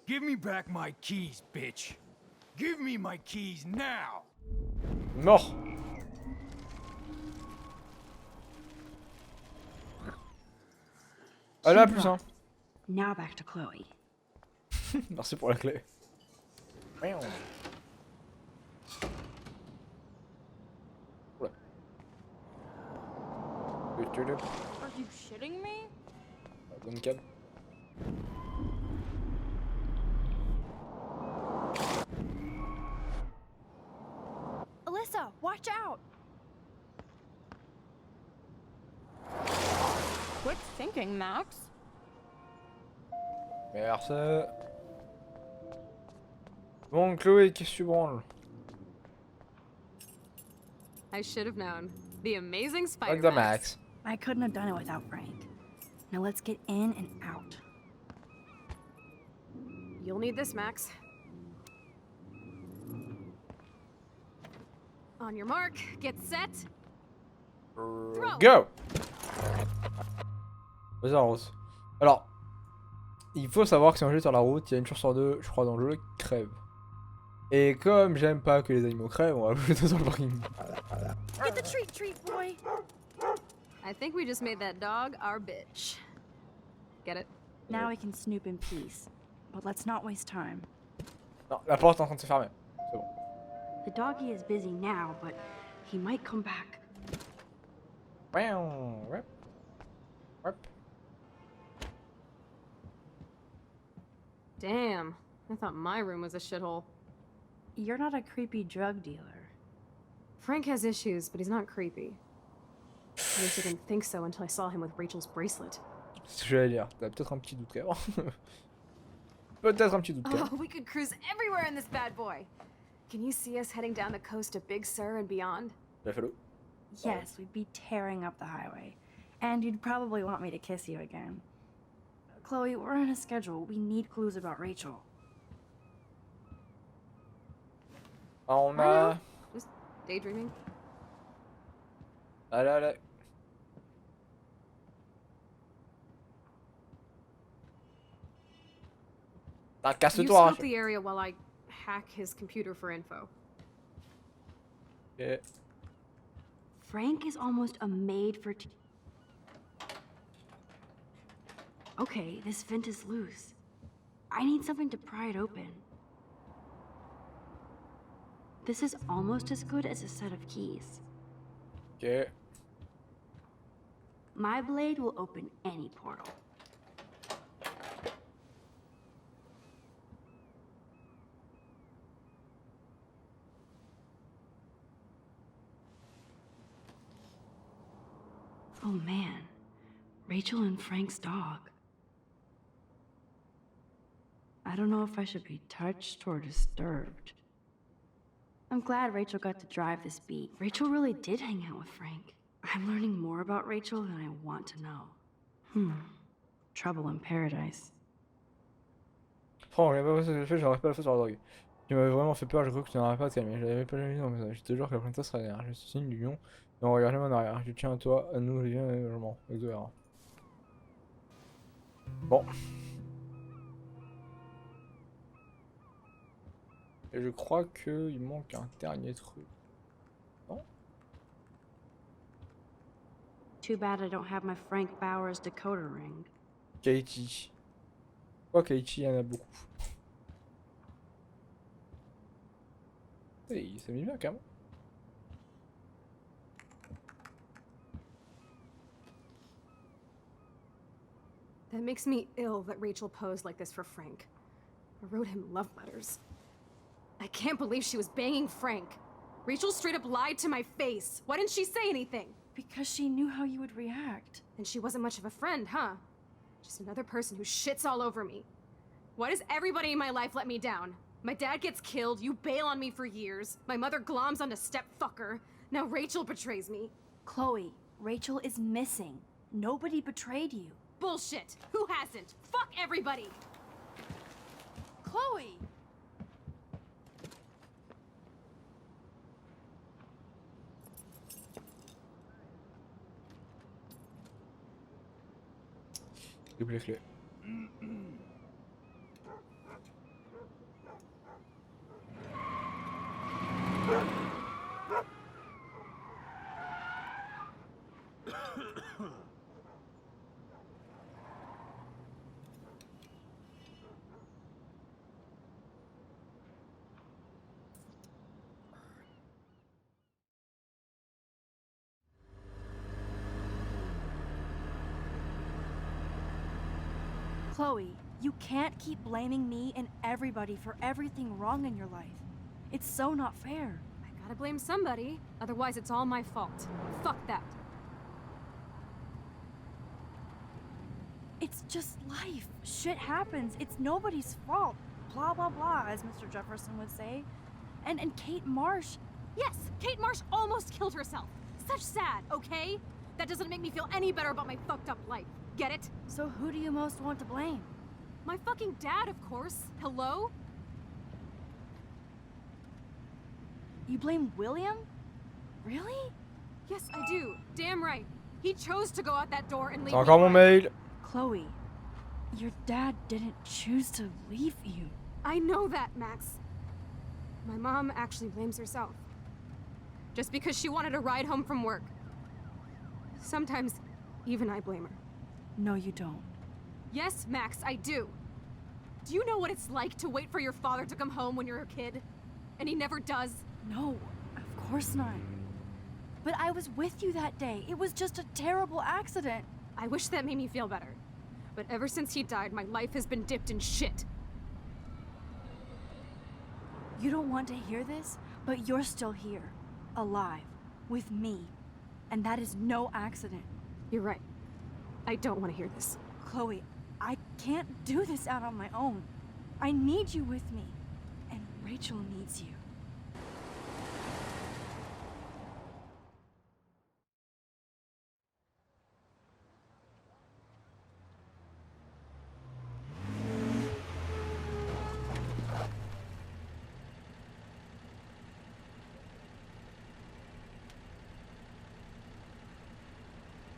Give me back my keys, bitch. Give me my keys now. Mort. Allez, à plus, hein. Now back to Chloe. Merci pour la clé. Ouais. Are you shitting me? Bonne cam. Alyssa, watch out! Quick thinking, Max. Merci. Bon, Chloé, qu'est-ce que tu branles? I should have known. The amazing Like Spider the Max. Max. I couldn't have done it without Frank. Now let's get in and out. You'll need this, Max. On your mark, get set. Go! Vas-y, Rose. Alors, il faut savoir que si on jette sur la route, il y a une chance sur deux, je crois, dans le jeu, qui crève. Et comme j'aime pas que les animaux crèvent, on va jeter sur le parking. Get the treat, boy! I think we just made that dog our bitch. Get it? Now we can snoop in peace. But let's not waste time. Non, la porte est en train de se fermer. C'est bon. The doggy is busy now, but he might come back. Ouais. Damn, I thought my room was a shithole. You're not a creepy drug dealer. Frank has issues, but he's not creepy. I guess I didn't think so until I saw him with Rachel's bracelet. C'est ce que j'allais dire. T'as peut-être un petit doute quand même. Peut-être un petit doute quand même. Oh, we could cruise everywhere in this bad boy. Can you see us heading down the coast to Big Sur and beyond? Buffalo. Yes, we'd be tearing up the highway. And you'd probably want me to kiss you again. Chloe, we're on a schedule. We need clues about Rachel. On I a... know. Just daydreaming. Allez. Ah, You casse-toi. scope the area while I hack his computer for info. Ok. Frank is almost a maid for Okay, this vent is loose. I need something to pry it open. This is almost as good as a set of keys. Ok. My blade will open any portal. Oh man, Rachel and Frank's dog. I don't know if I should be touched or disturbed. I'm glad Rachel got to drive this beat. Rachel really did hang out with Frank. I'm learning more about Rachel than I want to know. Trouble in paradise. Franck, j'aurais pas la faute sur la drogue. Tu m'avais vraiment fait peur, je crois que tu n'aurais pas de calmer. Je l'avais pas jamais vu dans mes âges. Je te jure que la princesse serait derrière. Je suis signe du lion. Et on regarde jamais en arrière. Je tiens à toi, à nous, viens, je mens. Exoéra. Bon. Et je crois qu'il manque un dernier truc. Non? Too bad I don't have my Frank Bowers decoder ring. Katie. Je crois Katie, il y en a beaucoup. Et il s'est mis bien quand même. That makes me ill that Rachel posed like this for Frank. I wrote him love letters. I can't believe she was banging Frank. Rachel straight up lied to my face. Why didn't she say anything? Because she knew how you would react. And she wasn't much of a friend, huh? Just another person who shits all over me. Why does everybody in my life let me down? My dad gets killed, you bail on me for years. My mother gloms onto stepfucker. Now Rachel betrays me. Chloe, Rachel is missing. Nobody betrayed you. Bullshit! Who hasn't? Fuck everybody! Chloe! Double les clés. Chloe, you can't keep blaming me and everybody for everything wrong in your life. It's so not fair. I gotta blame somebody, otherwise it's all my fault. Fuck that. It's just life. Shit happens. It's nobody's fault. Blah, blah, blah, as Mr. Jefferson would say. And Kate Marsh. Yes, Kate Marsh almost killed herself. Such sad, okay? That doesn't make me feel any better about my fucked up life. Get it? So who do you most want to blame? My fucking dad, of course. Hello? You blame William? Really? Yes, I do. Damn right. He chose to go out that door and leave C'est me encore mon behind. mail. Chloe, your dad didn't choose to leave you. I know that, Max. My mom actually blames herself. Just because she wanted a ride home from work. Sometimes, even I blame her. No, you don't. Yes, Max, I do. Do you know what it's like to wait for your father to come home when you're a kid? And he never does? No, of course not. But I was with you that day. It was just a terrible accident. I wish that made me feel better. But ever since he died, my life has been dipped in shit. You don't want to hear this, but you're still here, alive, with me. And that is no accident. You're right. I don't want to hear this. Chloe, I can't do this out on my own. I need you with me. And Rachel needs you.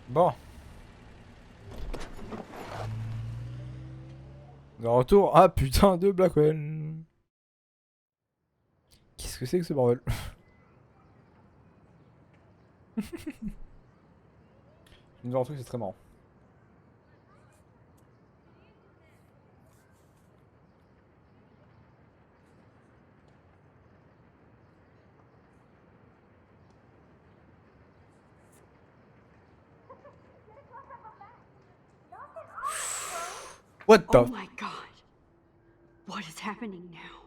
Bon. De retour. Ah putain de Blackwell. Qu'est-ce que c'est que ce bordel? Je me dis un truc, c'est très marrant. What the? Oh my god. What is happening now?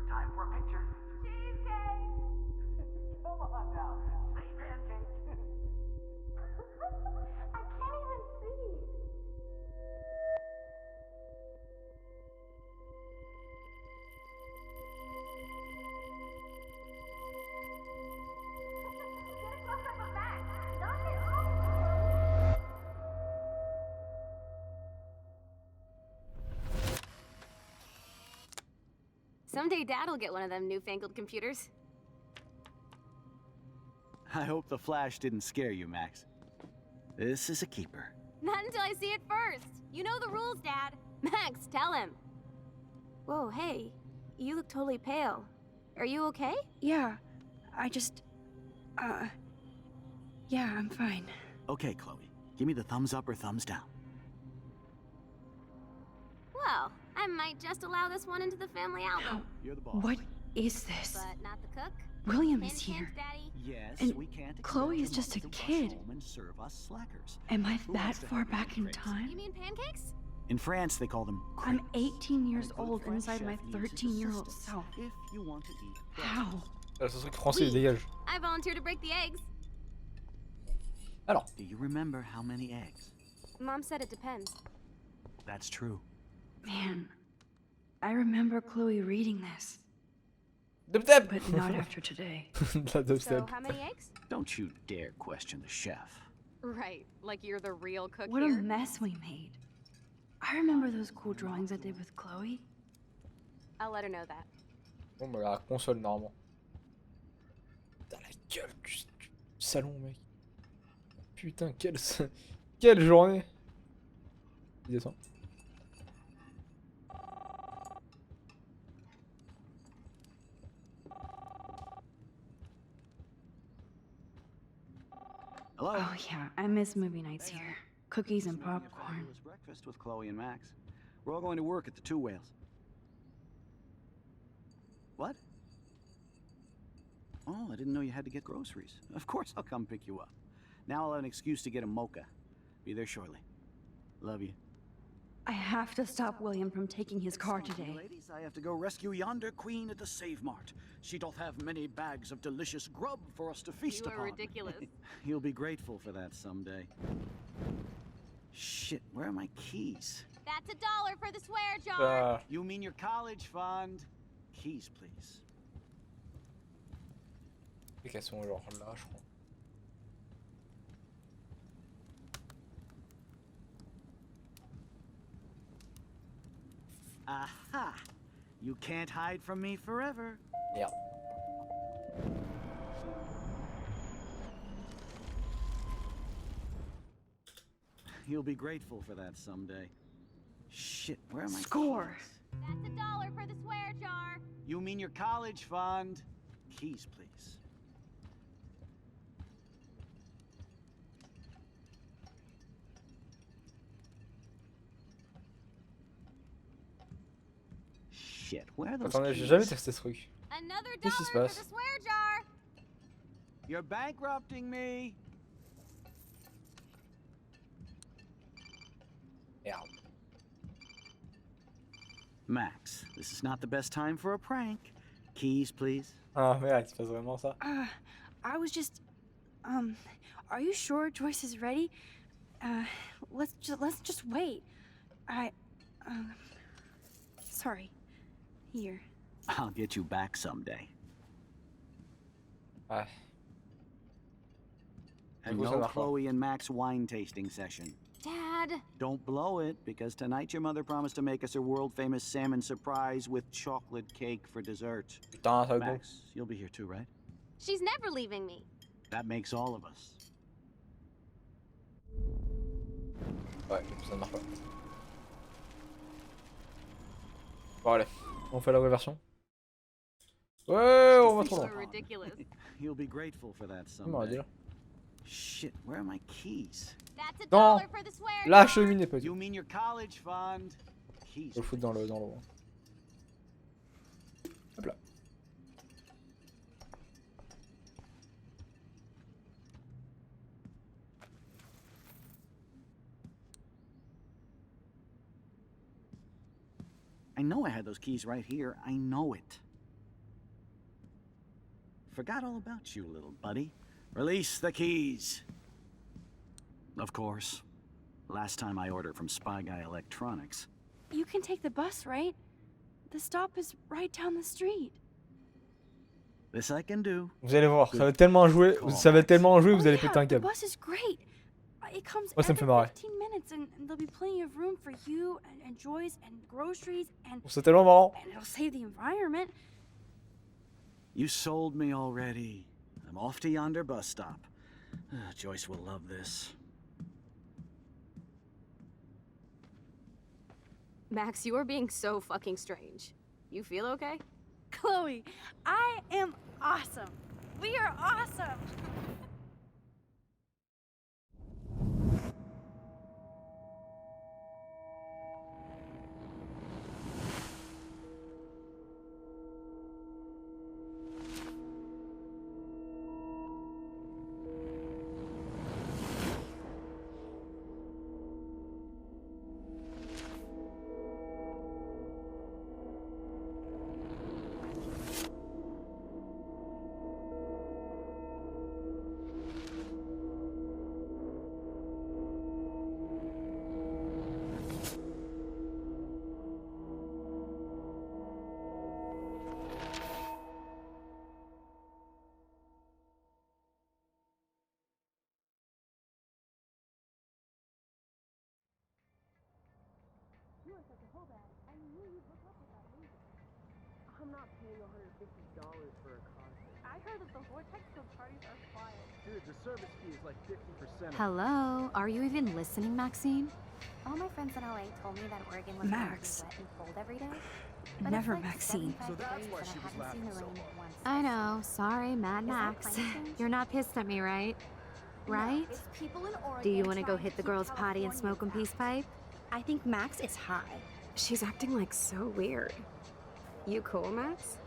Time for a picture. Cheesecake! Come on now. Say pancake. I can't even see. Get a close-up of Max. Knock it off. Someday Dad'll get one of them newfangled computers. I hope the flash didn't scare you, Max. This is a keeper. Not until I see it first. You know the rules, Dad. Max, tell him. Whoa, hey. You look totally pale. Are you okay? Yeah, I just... yeah, I'm fine. Okay, Chloe. Give me the thumbs up or thumbs down. Well, I might just allow this one into the family album. You're the boss. What is this? But not the cook. William Hint, is here. hint, Daddy. Yes, And we can't expect Chloe your is just a mother to rush kid. home and serve us slackers. Am I Who that wants to far help you back with in crepes? time? You mean pancakes? In France, they call them I'm crepes. 18 years And a good old French inside my chef needs his 13-year-old assistance self. If you want to eat How? Ce truc français, il dégage. I volunteer to break the eggs. Alors. Do you remember how many eggs? Mom said it depends. That's true. Man, I remember Chloe reading this, Dubstep. but not after today. La dubstep. So, how many eggs? Don't you dare question the chef. Right, like you're the real cook What a mess we made. I remember those cool drawings I did with Chloe. I'll let her know that. Bon bah la console normalement. Putain la gueule du salon mec. Putain quelle journée. Il descend. Hello? Oh yeah, I miss movie nights here. Cookies and popcorn. Fabulous breakfast with Chloe and Max. We're all going to work at the Two Whales. What? Oh, I didn't know you had to get groceries. Of course I'll come pick you up. Now I'll have an excuse to get a mocha. Be there shortly. Love you. I have to stop William from taking his car Excuse me, today. ladies, I have to go rescue yonder queen at the Save Mart. She doth have many bags of delicious grub for us to feast You are upon. ridiculous. You'll be grateful for that someday. Shit, where are my keys? That's $1 for the swear jar. You mean your college fund? Keys, please. Et qu'elles sont genre là je crois. Aha! You can't hide from me forever. Merde. You'll be grateful for that someday. Shit, where am I? Score. That's $1 for the swear jar. You mean your college fund? Keys, please. Shit, where are those Attendez, keys? j'ai jamais testé ce truc. Another Qu'est-ce qui se $1 for passe? the swear jar. You're bankrupting me. Merde. Max, this is not the best time for a prank. Keys, please. Ah merde, il se passe vraiment ça. I was just, are you sure Joyce is ready? Let's just wait. Sorry. Here. I'll get you back someday. Ouais. And coup, ça no marche pas. Chloe and Max wine tasting session. Dad. Don't blow it, because tonight your mother promised to make us a world-famous salmon surprise with chocolate cake for dessert. Putain, ça va être bon. Max, you'll be here too, right? She's never leaving me. That makes all of us. Ouais, ça ne marche pas. Bon allez, on fait la vraie version. Ouais, on va trop You loin. are ridiculous. You'll be grateful for that On m'aurait dit someday. là. Shit, where are my keys? That's Non. $1 for the swear La jar. cheminée petit. You mean your college fund? Keys. Je le foutre dans le Hop là. I know I had those keys right here. I know it. Forgot all about you, little buddy. Release the keys. Of course. Last time I ordered from Spy Guy Electronics. You can take the bus, right? The stop is right down the street. This I can do. Vous allez voir, ça va tellement jouer, vous allez péter un The câble. bus is great. It comes Moi, ça me fait every marrer. 15 minutes, and there'll be plenty of room for you and Joyce and groceries, and C'est tellement marrant. it'll save the environment. You sold me already. A I'm off to yonder bus stop. Joyce will love this. Max, you are being so fucking strange. You feel okay? Chloe, I am awesome. We are awesome. I'm not paying $150 for a concert. I heard that the Vortex Field parties are wild. Dude, the service fee is like 50%. Hello, are you even listening, Maxine? All my friends in LA told me that Oregon was Max. wet and cold every day. But Never it's like Maxine. 75 So that's degrees why and she I was haven't seen laughing the so rain hard. once. I know, sorry, Mad Is that Max. climate change? You're not pissed at me, right? No, Right? it's people in Oregon Do you want to go trying hit the keep girls' potty and Californians smoke a out. peace pipe? I think Max is high. She's acting like so weird. You cool, Max?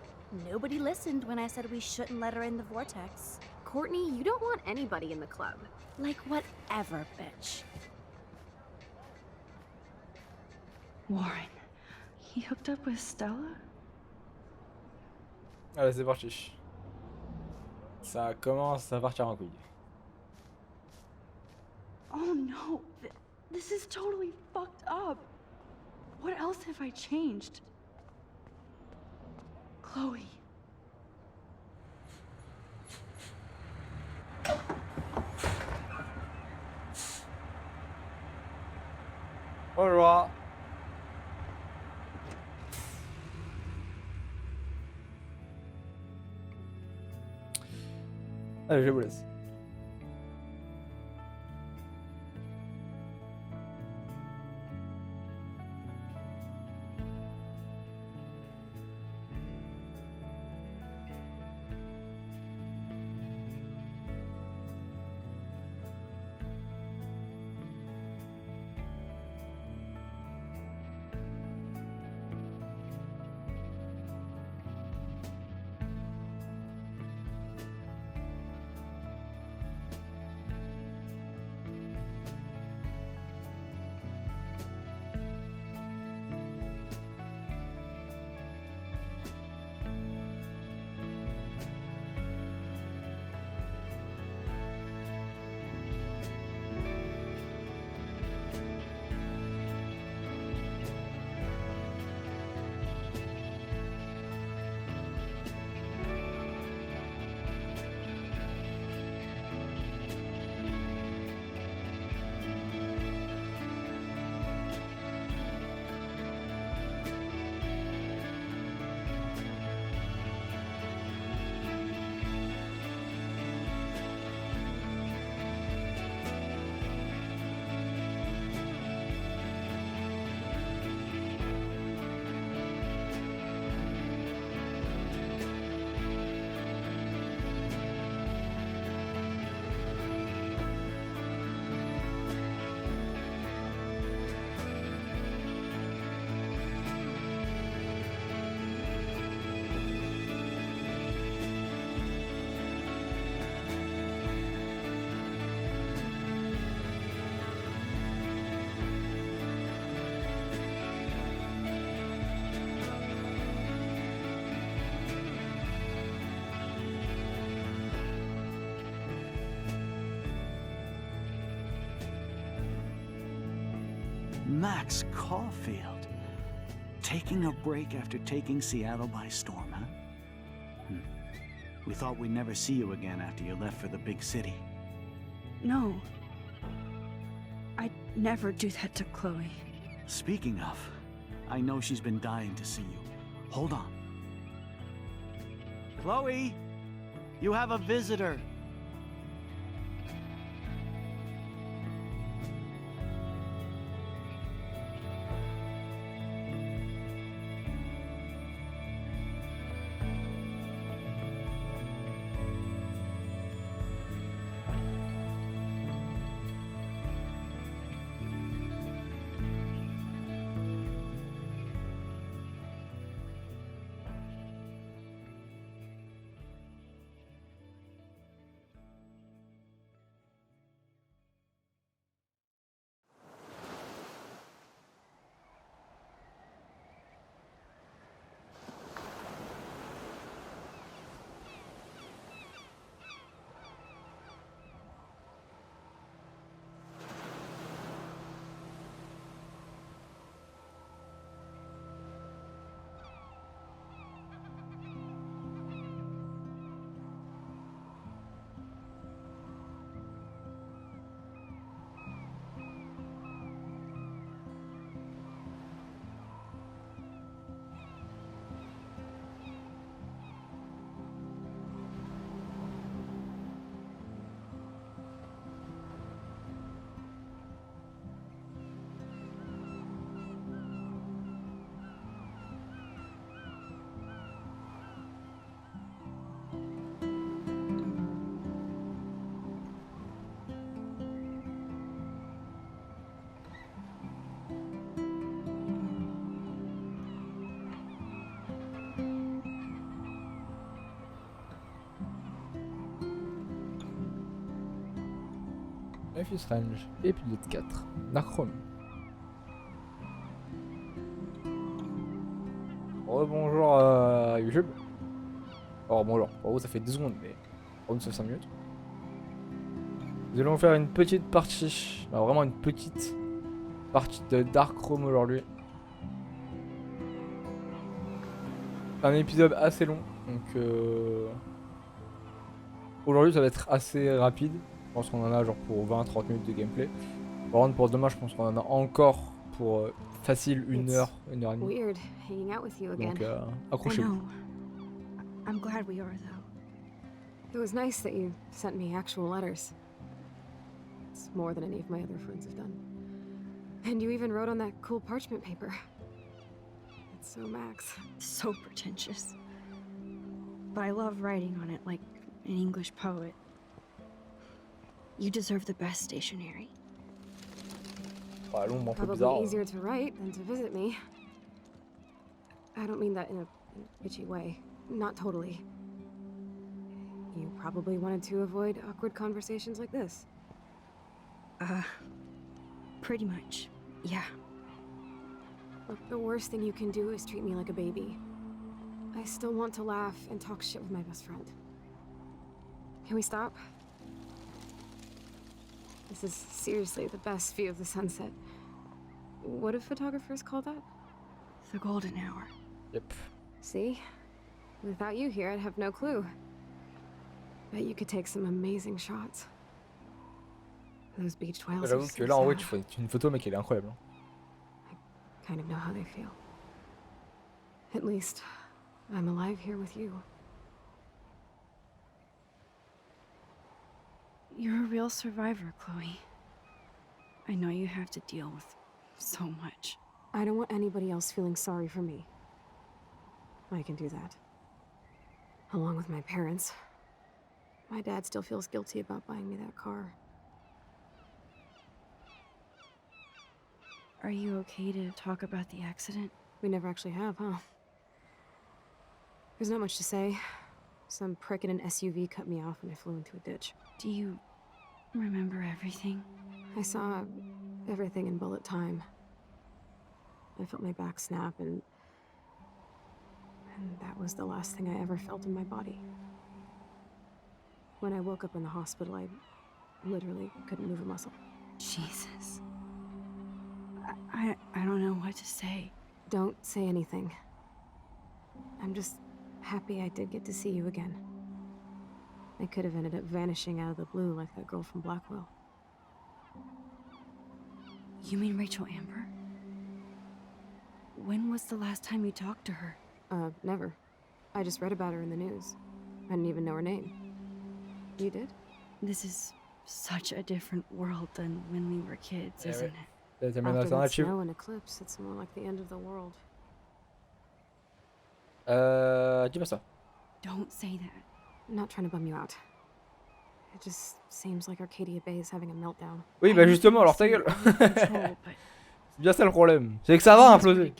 Nobody listened when I said we shouldn't let her in the vortex. Courtney, you don't want anybody in the club. Like, whatever, bitch. Warren, he hooked up with Stella? Allez, c'est parti. Ça commence à partir en couille. Oh no, this is totally fucked up. What else have I changed? Chloe. Au revoir. Allez, je vous laisse. Max Caulfield. Taking a break after taking Seattle by storm, huh? We thought we'd never see you again after you left for the big city. No. I'd never do that to Chloe. Speaking of, I know she's been dying to see you. Hold on. Chloe! You have a visitor. Life is Strange, épisode 4, Darkroom. Rebonjour YouTube. Oh bonjour, pour vous ça fait 10 secondes, mais pour nous ça fait 5 minutes. Nous allons faire une petite partie, bah, vraiment une petite partie de Darkroom aujourd'hui. Un épisode assez long, donc aujourd'hui ça va être assez rapide. Je pense qu'on en a genre pour 20-30 minutes de gameplay. Par contre pour demain je pense qu'on en a encore pour facile 1 heure, 1 heure et demie. Weird hanging out with you again. Donc I accrochez-vous. know. I'm glad we are, though. It was nice that you sent me actual letters. It's more than any of my other friends have done. And you even wrote on that cool parchment paper. It's so Max. So pretentious. But I love writing on it like an English poet. You deserve the best stationery. Pas long, mais un peu Probably bizarre. easier to write than to visit me. I don't mean that in a bitchy way. Not totally. You probably wanted to avoid awkward conversations like this. Pretty much. Yeah. Look, the worst thing you can do is treat me like a baby. I still want to laugh and talk shit with my best friend. Can we stop? This is seriously the best view of the sunset. What do photographers call that? The golden hour. Yep. See? Without you here, I'd have no clue. Bet you could take some amazing shots. Those beached whales are J'avoue so que là en vrai sad. tu fais une photo mec elle est incroyable. Kind of know how they feel. At least, I'm alive here with you. You're a real survivor, Chloe. I know you have to deal with so much. I don't want anybody else feeling sorry for me. I can do that. Along with my parents. My dad still feels guilty about buying me that car. Are you okay to talk about the accident? We never actually have, huh? There's not much to say. Some prick in an SUV cut me off and I flew into a ditch. Do you remember everything? I saw everything in bullet time. I felt my back snap and that was the last thing I ever felt in my body. When I woke up in the hospital, I literally couldn't move a muscle. Jesus. I don't know what to say. Don't say anything. I'm just happy I did get to see you again. I could have ended up vanishing out of the blue like that girl from Blackwell. You mean Rachel Amber? When was the last time you talked to her? Never. I just read about her in the news. I didn't even know her name. You did? This is such a different world than when we were kids, Eh isn't ouais. it? T'as terminé After that l'alternative. snow and eclipse, it's more like the end of the world. Dis pas ça. Don't say that. I'm not trying to bum you out. It just seems like Arcadia Bay is having a meltdown. Oui, bah justement, alors ta gueule. C'est bien ça le problème. C'est que ça va imploser.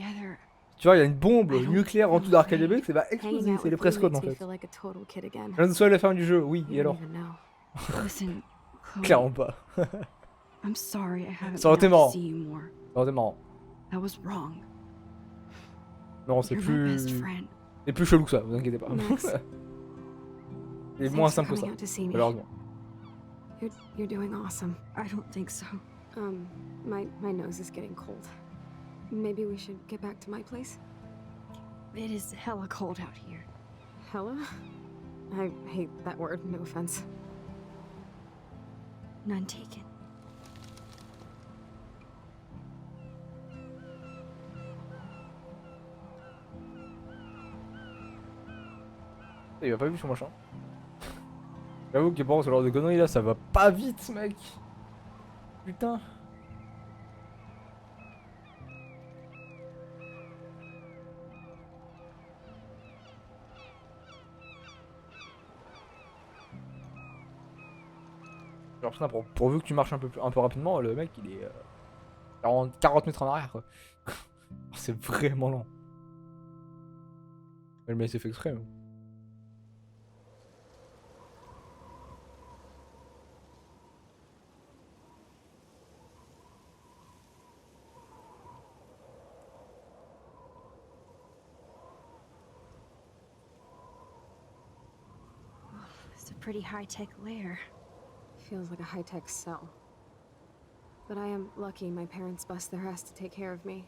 Tu vois, il y a une bombe nucléaire en dessous d'Arcadia Bay, ça va exploser. C'est les Prescott en fait. Je ne suis la fin du jeu, oui, et alors? Listen, Chloe, Clairement pas. I'm sorry I haven't Ça aurait été been able marrant. to see you more. Ça aurait été marrant. That was wrong. Non, c'est You're my plus... best friend. C'est plus chelou que ça, vous inquiétez pas. Max, C'est moins simple que ça, coming out to see me. malheureusement. You're doing awesome. I don't think so. My nose is getting cold. Maybe we should get back to my place? It is hella cold out here. Hella? I hate that word, no offense. None taken. Il a pas vu son machin. J'avoue que bon, ce genre de conneries là, ça va pas vite, mec. Putain. Genre putain, pourvu que tu marches un peu rapidement, le mec il est 40 mètres en arrière quoi. C'est vraiment lent. Mais le mec s'est fait exprès. Mais... It's a pretty high-tech lair. Feels like a high-tech cell. But I am lucky my parents bust their ass to take care of me.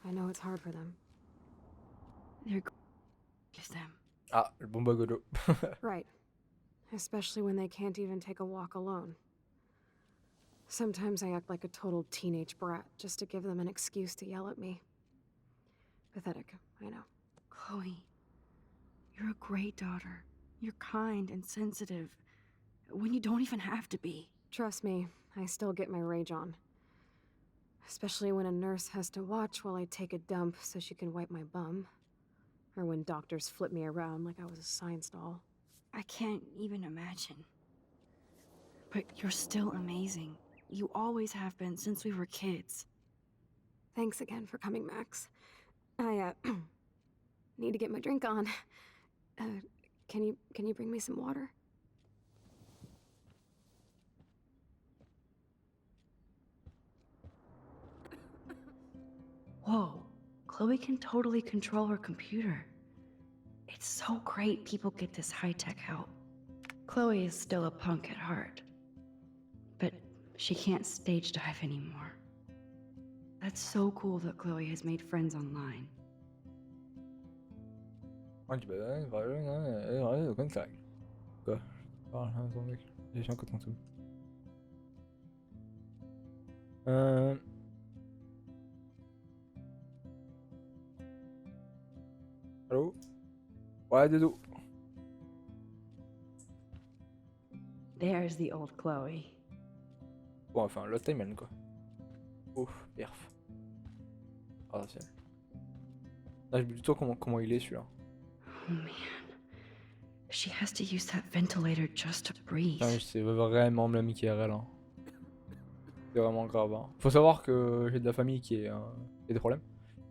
I know it's hard for them. They're give them. Ah, le bon bagolo. Right. Especially when they can't even take a walk alone. Sometimes I act like a total teenage brat just to give them an excuse to yell at me. Pathetic, I know. Chloe, you're a great daughter. You're kind and sensitive when you don't even have to be. Trust me, I still get my rage on. Especially when a nurse has to watch while I take a dump so she can wipe my bum. Or when doctors flip me around like I was a science doll. I can't even imagine. But you're still amazing. You always have been since we were kids. Thanks again for coming, Max. I, need to get my drink on. Can you bring me some water? Whoa, Chloe can totally control her computer. It's so great people get this high-tech help. Chloe is still a punk at heart, but she can't stage dive anymore. That's so cool that Chloe has made friends online. Quoi? Allô? Ouais, désolé. There's the old Chloe. Bon, enfin, le timeline quoi. Ouf, perf. Ah, c'est... Là, je me dis toi comment il est celui-là. Oh man. She has to use that ventilator just to breathe. Putain, c'est vraiment le même IRL. Hein. C'est vraiment grave. Hein. Faut savoir que j'ai de la famille qui a des problèmes.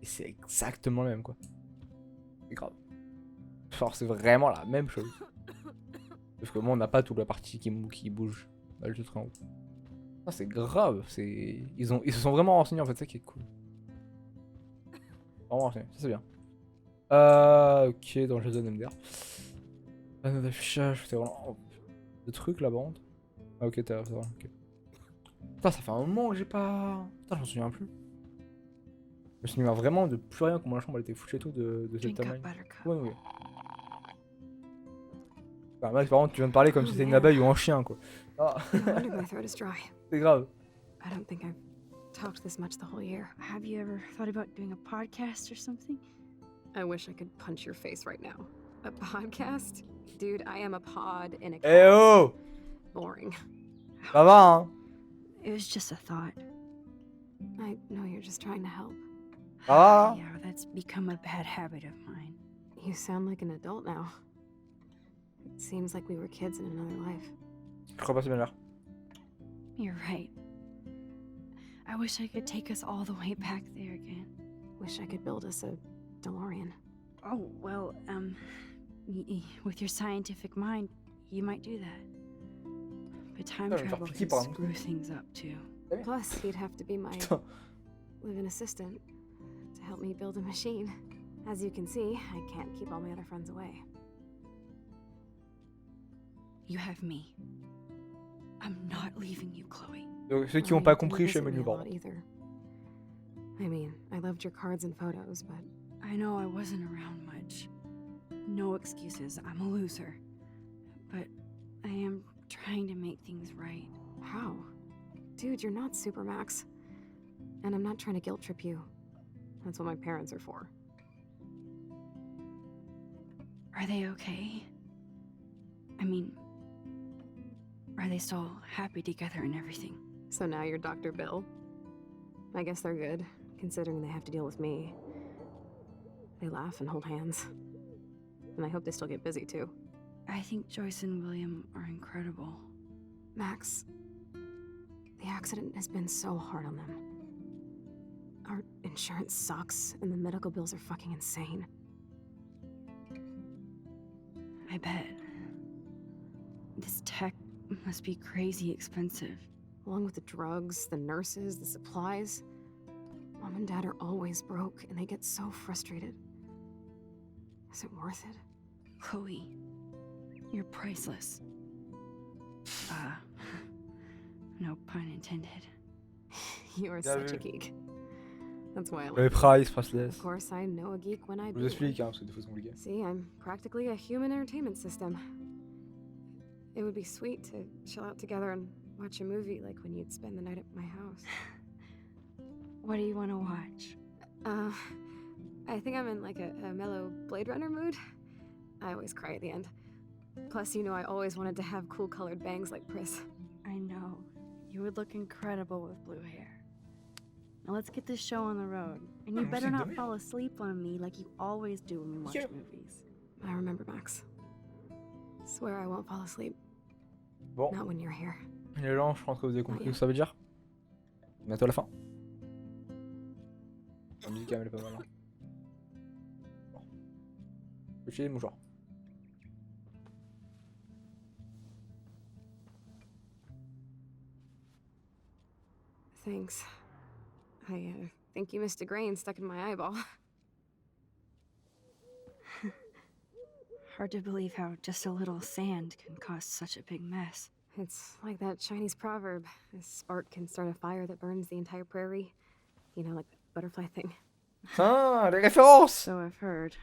Et c'est exactement le même quoi. C'est grave. Genre, c'est vraiment la même chose. Parce que moi, on n'a pas toute la partie qui bouge. Là, le truc en haut. Ah, c'est grave. Ils se sont vraiment renseignés en fait, ça qui est cool. Vraiment renseignés, ça c'est bien. Ok, dans le jeu de MDR. Panneau d'affichage, c'est vraiment. Oh, le truc la bande. Ah, ok, t'as. Ok. Putain, ça fait un moment que j'ai pas. Putain, j'en souviens plus. Je me souviens vraiment de plus rien, comment la chambre elle était foutue et tout de cette timeline. Ouais, ouais. Bah, Max, par contre, tu viens de parler comme si c'était une abeille ou un chien, quoi. Ah. C'est grave. I don't think I've talked this much the whole year. Have you ever thought about doing a podcast or something? I wish I could punch your face right now. A podcast? Dude, I am a pod in a Eh cast. oh! Boring. Ça va, hein? It was just a thought. I know you're just trying to help. Ça va? Yeah, that's become a bad habit of mine. You sound like an adult now. It seems like we were kids in another life. Je crois pas c'est bien l'air. You're right. I wish I could take us all the way back there again. Wish I could build us a DeLorean. Oh, well, with your scientific mind, you might do that. But time Putain, je vais me faire travel piquer can par un screw things up too. Plus, he'd have to be my Putain. live-in assistant to help me build a machine. As you can see, I can't keep all my other friends away. You have me. I'm not leaving you, Chloe. Donc, ceux qui Well, n'ont pas you didn't compris, visit chez me Menu a lot pardon. either. I mean, I loved your cards and photos, but I know I wasn't around much. No excuses, I'm a loser. But I am trying to make things right. how? Dude, you're not Supermax. And I'm not trying to guilt trip you. That's what my parents are for. Are they okay? I mean, are they still happy together and everything? So now you're Dr. Bill? I guess they're good, considering they have to deal with me. They laugh and hold hands. And I hope they still get busy, too. I think Joyce and William are incredible. Max, the accident has been so hard on them. Our insurance sucks, and the medical bills are fucking insane. I bet. This tech must be crazy expensive. Along with the drugs, the nurses, the supplies. Mom and Dad are always broke, and they get so frustrated. Is it worth it? Chloe, you're priceless. No pun intended. You are Bien such a vu. geek. That's why I Le like you. price, priceless. Of course, I know a geek when I Je be vous one. explique, hein, parce que des fois c'est compliqué. See, I'm practically a human entertainment system. It would be sweet to chill out together and watch a movie like when you'd spend the night at my house. What do you want to watch? I think I'm in like a mellow Blade Runner mood. I always cry at the end. Plus, you know I always wanted to have cool colored bangs like Pris. I know. You would look incredible with blue hair. Now let's get this show on the road. And you better not fall asleep on me like you always do when we watch movies. I remember, Max. Swear I won't fall asleep. Bon, Not when you're here. les gens, je pense que vous avez compris ce que ça veut dire. Bientôt à la fin. La musique, elle est pas mal. Hein. Bon. Petit mouchoir. Thanks. I think you missed a grain stuck in my eyeball. Hard to believe how just a little sand can cause such a big mess. It's like that Chinese proverb. A spark can start a fire that burns the entire prairie. You know, like the butterfly thing. Ah, les références! So I've heard.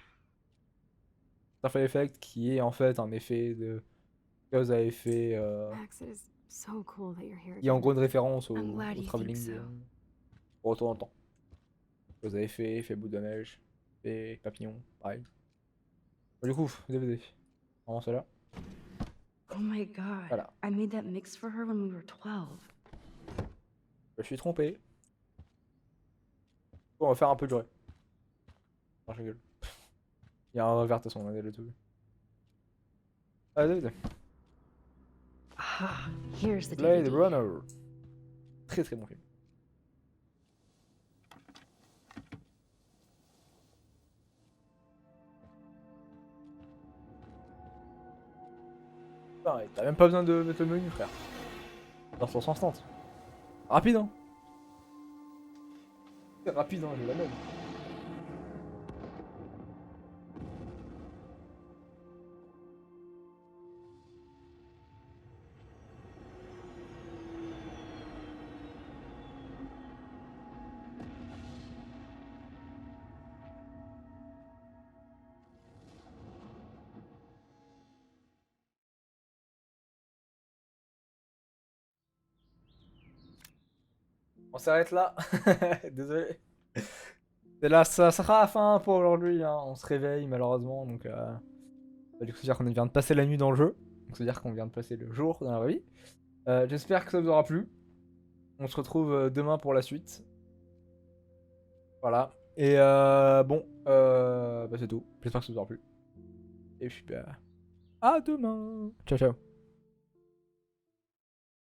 Butterfly Effect qui est en fait un effet de cause à effet Max, it is so cool that you're here. qui est en again. gros une référence au, I'm glad you travelling think de so. au retour dans le temps. Cause à effet bout de neige, et papillon, pareil. Bon, du coup, DVD. Vraiment celle-là. Oh my god. Voilà. I made that mix for her when we were 12. Je suis trompé. Bon, on va faire un peu de durée. Non, je rigole. Il y a un revers de toute façon, on a déjà tout vu. Ah, DVD. Ah, here's the Blade DVD. Runner. Très très bon film. Putain, t'as même pas besoin de mettre le menu, frère. Dans son instant. Rapide, hein. C'est rapide, hein, j'ai la même. On s'arrête là. Désolé. C'est là, ça sera la fin pour aujourd'hui. Hein. On se réveille malheureusement. Donc, Du coup, c'est-à-dire qu'on vient de passer la nuit dans le jeu. Donc, c'est-à-dire qu'on vient de passer le jour dans la vraie vie. J'espère que ça vous aura plu. On se retrouve demain pour la suite. Voilà. Et bon, bah, c'est tout. J'espère que ça vous aura plu. Et puis, bah, à demain. Ciao, ciao.